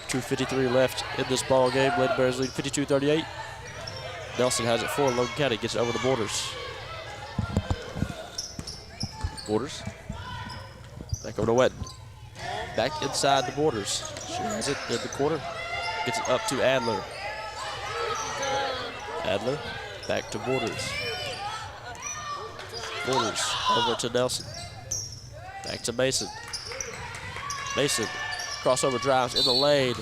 2:53 left in this ball game. Lady Bears lead 52-38. Nelson has it for Logan County. Gets it over to Borders. Borders. Back over to Wetton. Back inside the Borders. She has it in the corner. Gets it up to Adler. Adler back to Borders. Borders over to Nelson. Back to Mason. Mason crossover drives in the lane.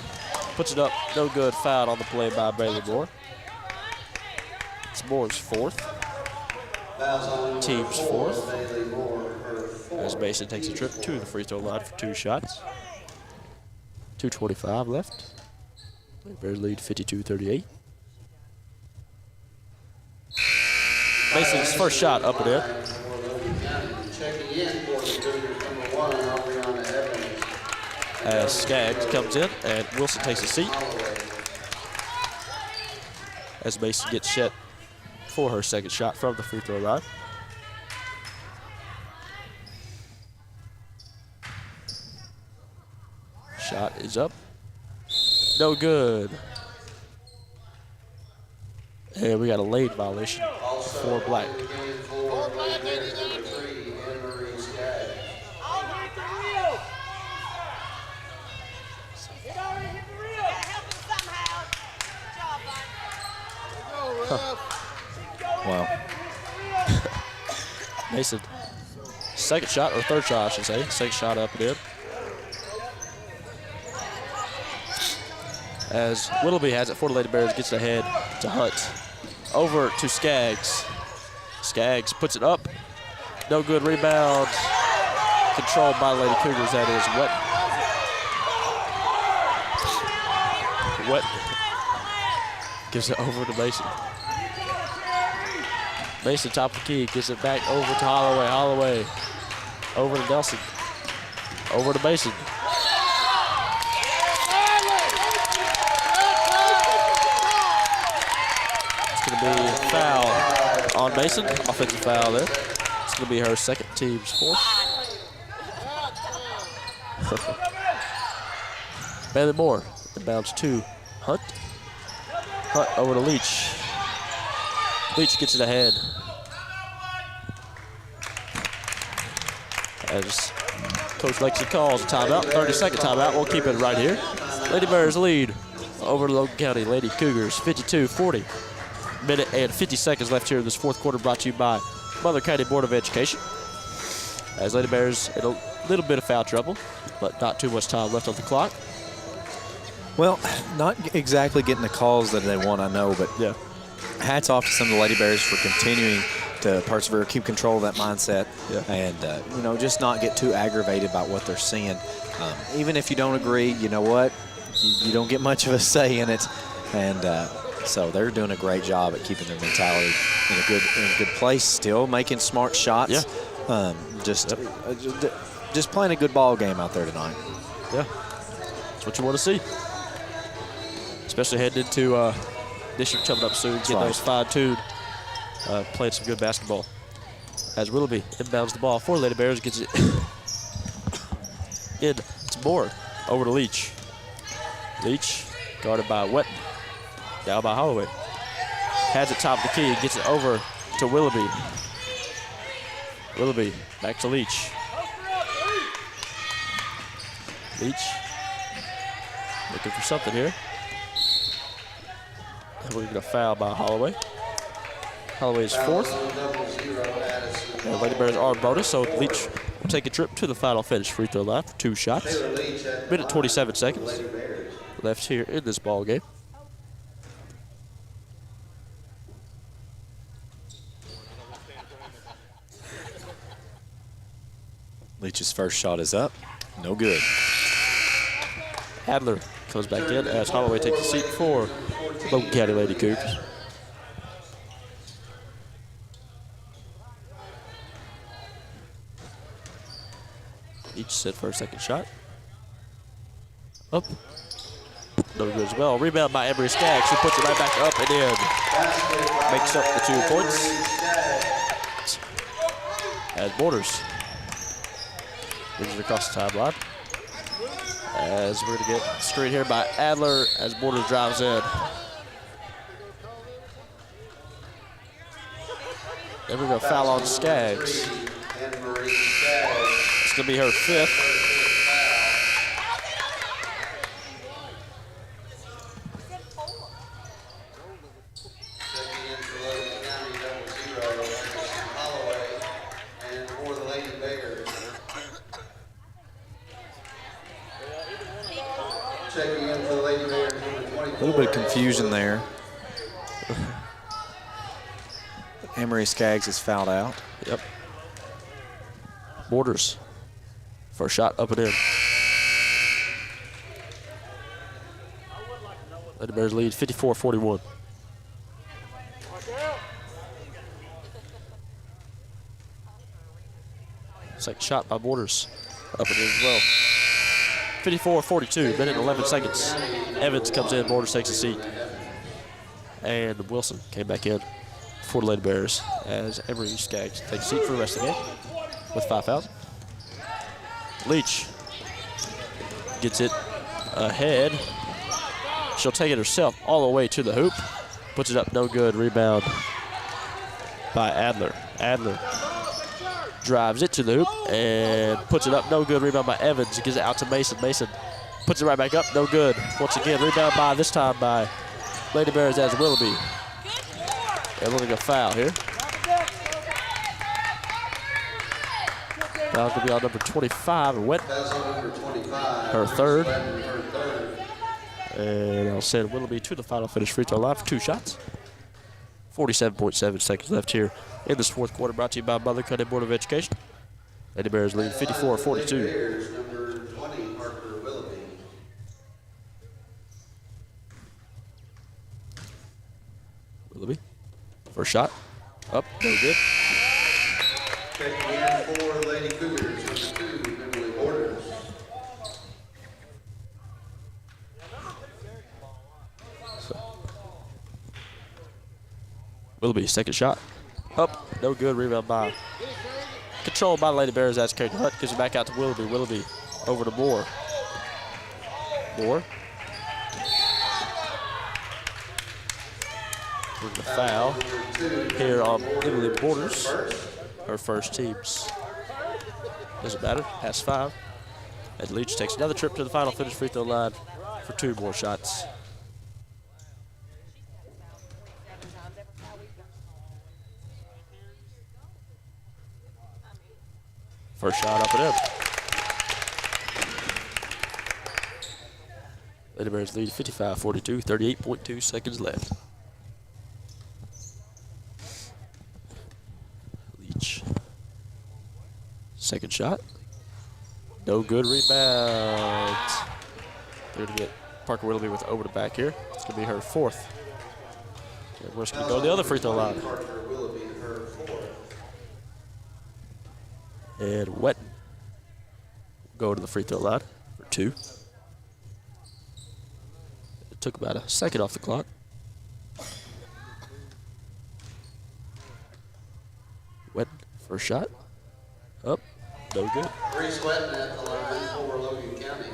Puts it up. No good. Foul on the play by Bailey Moore. It's Moore's fourth. Team's fourth. As Mason takes a trip to the free throw line for 2 shots. 2:25 left. Bears lead 52-38. Mason's first shot up and in. Checking in for the Cougars, number 1, Aubriana Evans. As Skaggs comes in and Wilson takes a seat. As Mason gets set for her second shot from the free throw line. Shot is up. No good. And we got a lane violation for Black. Wow. Mason, second shot, or third shot, I should say. Second shot up and in. As Whittleby has it for the Lady Bears, gets it ahead to Hunt. Over to Skaggs. Skaggs puts it up. No good rebound. Controlled by the Lady Cougars, that is Wet. Gives it over to Mason. Mason, top of the key, gives it back over to Holloway. Holloway over to Nelson. Over to Mason. It's going to be a foul on Mason. Offensive foul there. It's going to be her second, team's fourth. Bailey Moore inbounds to Hunt. Hunt over to Leach. Leach gets it ahead. As Coach Lexi calls a timeout, 30-second timeout. We'll keep it right here. Lady Bears lead over Logan County Lady Cougars, 52-40. Minute and 50 seconds left here in this fourth quarter, brought to you by Butler County Board of Education. As Lady Bears in a little bit of foul trouble, but not too much time left on the clock. Well, not exactly getting the calls that they want, I know, but Yeah. hats off to some of the Lady Bears for continuing to persevere, keep control of that mindset, and just not get too aggravated about what they're seeing. Even if you don't agree, you know what? You don't get much of a say in it, and so they're doing a great job at keeping their mentality in a good place. Still making smart shots. Yeah. Just playing a good ball game out there tonight. Yeah, that's what you want to see. Especially heading into district coming up soon, getting those fine-tuned, playing some good basketball. As Willoughby inbounds the ball for Lady Bears, gets it in to Moore, over to Leach. Leach guarded by Wetton, down by Holloway. Has it top of the key, gets it over to Willoughby. Willoughby back to Leach. Leach looking for something here. And we're going to foul by Holloway. Holloway's fourth. And Lady Bears are bonus, so Leach will take a trip to the final finish free throw line for 2 shots. Minute 27 seconds left here in this ball game. Leach's first shot is up. No good. Adler comes back in as Holloway takes a seat for Logan County Lady Cougars. Each set for a second shot. Up. No good as well. Rebound by Emery Skaggs, who puts it right back up and in. Makes up the 2 points. As Borders brings it across the timeline. As we're going to get screened here by Adler as Borders drives in. Then we're going to foul on Skaggs. It's going to be her 5th. A little bit of confusion there. Emery Skaggs is fouled out. Yep. Borders. First shot up and in. Lady Bears lead 54-41. Second shot by Borders. Up and in as well. 54-42, minute and 11 seconds. Evans comes in, Borders takes a seat. And Wilson came back in for the Lady Bears as Emery Skaggs takes a seat for the rest of the game with 5 fouls. Leach gets it ahead. She'll take it herself all the way to the hoop. Puts it up, no good. Rebound by Adler. Adler drives it to the hoop and puts it up, no good. Rebound by Evans. Gives it out to Mason. Mason puts it right back up, no good. Once again, rebound by, this time by Lady Bears as Willoughby. And we're going to foul here. Foul's going to be on number 25, Wet. Her third. And I'll send Willoughby to the final finish free throw line for 2 shots. 47.7 seconds left here in this 4th quarter, brought to you by Mother County Board of Education. Lady Bears lead 54-42. Willoughby, first shot, up, no good. Checking in for Lady Cougars, number 2, Emily Borders. Willoughby, second shot, up, no good. Rebound by, controlled by the Lady Bears as Kate Hutt gives it back out to Willoughby. Willoughby over to Moore. Moore. With the foul here on Emily Borders, her first teams. Doesn't matter, has 5. And Leach takes another trip to the final finish free throw line for 2 more shots. First shot up and in. Lady Bears lead 55-42, 38.2 seconds left. Leach. Second shot. No good. Rebound. They're going to get Parker Willoughby with over the back here. It's going to be her 4th. And we're just going to go to the other free throw line. And Wetton go to the free throw line for 2. It took about a second off the clock. Wetton, first shot. Up, no good. Reese Wetton at the line for Logan County.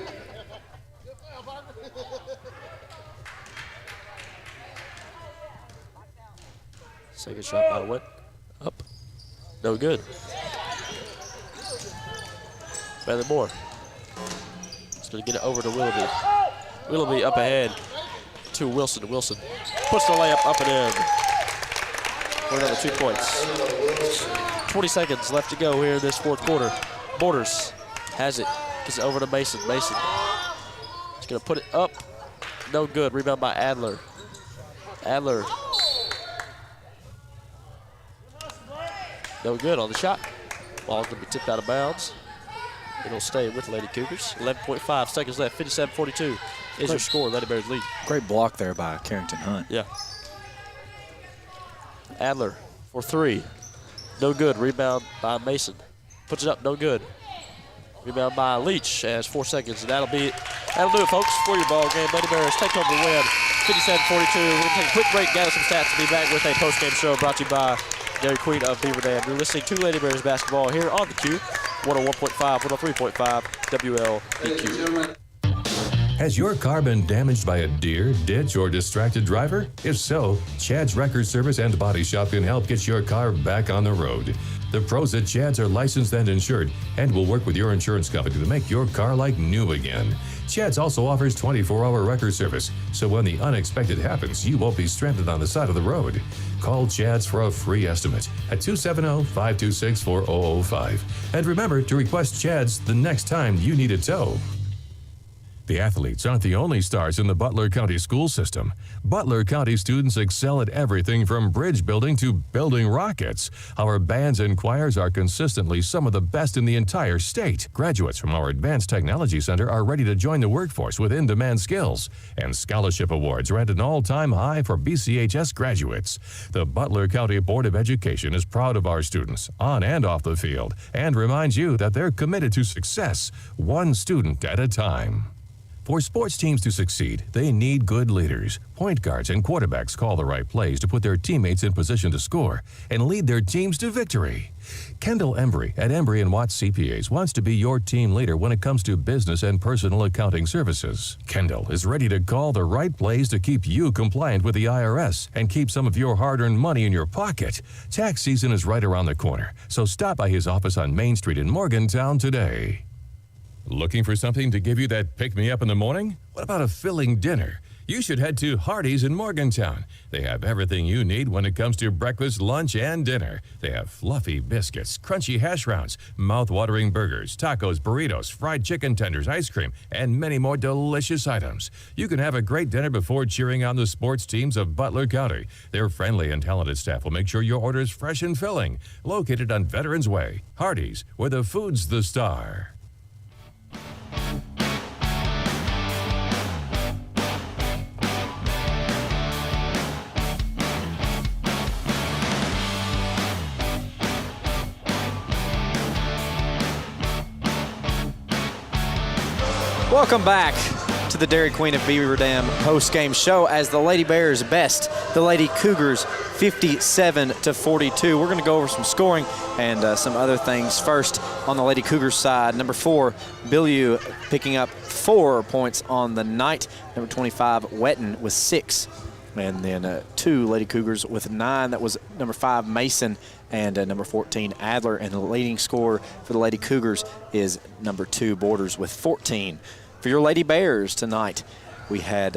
Second shot by Wetton. Up, no good. Bailey Moore. He's going to get it over to Willoughby. Willoughby up ahead to Wilson. Wilson puts the layup up and in for another 2 points. 20 seconds left to go here in this 4th quarter. Borders has it. Gets it over to Mason. Mason. He's going to put it up. No good. Rebound by Adler. Adler. No good on the shot. Ball's going to be tipped out of bounds. It'll stay with Lady Cougars. 11.5 seconds left, 57-42. is your score. Lady Bears lead. Great block there by Carrington Hunt. Yeah. Adler for 3. No good. Rebound by Mason. Puts it up. No good. Rebound by Leach as 4 seconds. And that'll do it, folks, for your ball game. Lady Bears take home the win, 57-42. We're going to take a quick break, gather some stats, and be back with a post-game show brought to you by Dairy Queen of Beaver Dam. You're listening to Lady Bears basketball here on the Q, 101.5, 103.5, WLEQ. Has your car been damaged by a deer, ditch, or distracted driver? If so, Chad's Record Service and Body Shop can help get your car back on the road. The pros at Chad's are licensed and insured and will work with your insurance company to make your car like new again. Chad's also offers 24-hour record service, so when the unexpected happens, you won't be stranded on the side of the road. Call Chad's for a free estimate at 270-526-4005. And remember to request Chad's the next time you need a tow. The athletes aren't the only stars in the Butler County school system. Butler County students excel at everything from bridge building to building rockets. Our bands and choirs are consistently some of the best in the entire state. Graduates from our Advanced Technology Center are ready to join the workforce with in-demand skills. And scholarship awards are at an all-time high for BCHS graduates. The Butler County Board of Education is proud of our students, on and off the field, and reminds you that they're committed to success, one student at a time. For sports teams to succeed, they need good leaders. Point guards and quarterbacks call the right plays to put their teammates in position to score and lead their teams to victory. Kendall Embry at Embry & Watts CPAs wants to be your team leader when it comes to business and personal accounting services. Kendall is ready to call the right plays to keep you compliant with the IRS and keep some of your hard-earned money in your pocket. Tax season is right around the corner, so stop by his office on Main Street in Morgantown today. Looking for something to give you that pick-me-up in the morning? What about a filling dinner? You should head to Hardee's in Morgantown. They have everything you need when it comes to breakfast, lunch, and dinner. They have fluffy biscuits, crunchy hash browns, mouth-watering burgers, tacos, burritos, fried chicken tenders, ice cream, and many more delicious items. You can have a great dinner before cheering on the sports teams of Butler County. Their friendly and talented staff will make sure your order is fresh and filling. Located on Veterans Way, Hardee's, where the food's the star. Welcome back to the Dairy Queen of Beaver Dam post-game show as the Lady Bears best the Lady Cougars 57-42. We're going to go over some scoring and some other things. First, on the Lady Cougars side, number 4, Billieu picking up 4 points on the night. Number 25, Wetton with 6. And then 2 Lady Cougars with 9. That was number 5, Mason, and number 14, Adler. And the leading scorer for the Lady Cougars is number 2, Borders, with 14. For your Lady Bears tonight, we had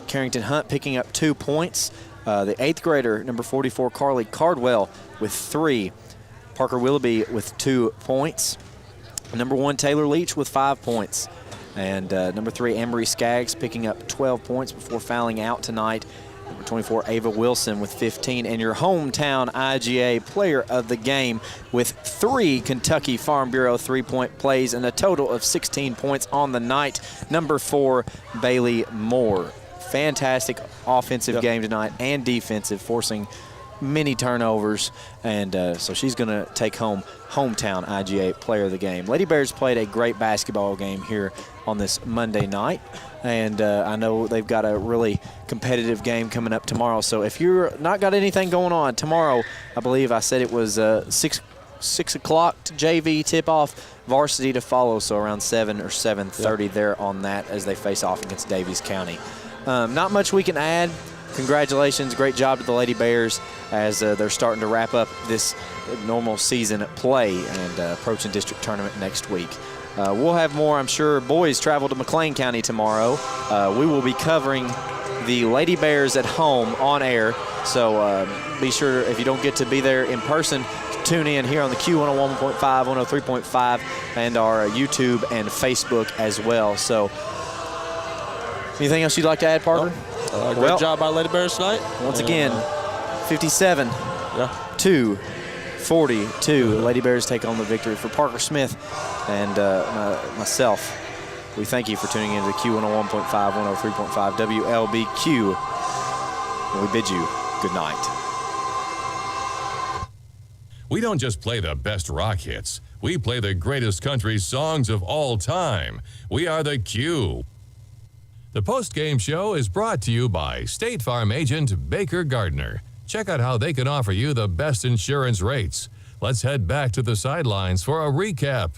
Carrington Hunt picking up 2 points. The 8th grader, number 44, Carly Cardwell, with 3. Parker Willoughby with 2 points. Number 1, Taylor Leach with 5 points. And number 3, Emery Skaggs picking up 12 points before fouling out tonight. Number 24, Ava Wilson with 15. And your hometown IGA player of the game with 3 Kentucky Farm Bureau 3-point plays and a total of 16 points on the night. Number 4, Bailey Moore. Fantastic offensive game tonight and defensive, forcing many turnovers, and so she's going to take home hometown IGA player of the game. Lady Bears played a great basketball game here on this Monday night, and I know they've got a really competitive game coming up tomorrow. So if you're not got anything going on tomorrow, I believe I said it was 6 o'clock to JV tip-off, varsity to follow, so around 7 or 7:30 there on that as they face off against Davies County. Not much we can add. Congratulations, great job to the Lady Bears as they're starting to wrap up this normal season play and approaching district tournament next week. We'll have more, I'm sure. Boys travel to McLean County tomorrow. We will be covering the Lady Bears at home on air, so be sure, if you don't get to be there in person, tune in here on the Q 101.5, 103.5, and our YouTube and Facebook as well. So, anything else you'd like to add, Parker? Great job by Lady Bears tonight. Once again, 57-42. Lady Bears take on the victory. For Parker Smith and myself, We thank you for tuning in to Q101.5, 103.5 WLBQ. And we bid you good night. We don't just play the best rock hits. We play the greatest country songs of all time. We are the Q. The post-game show is brought to you by State Farm agent Baker Gardner. Check out how they can offer you the best insurance rates. Let's head back to the sidelines for a recap.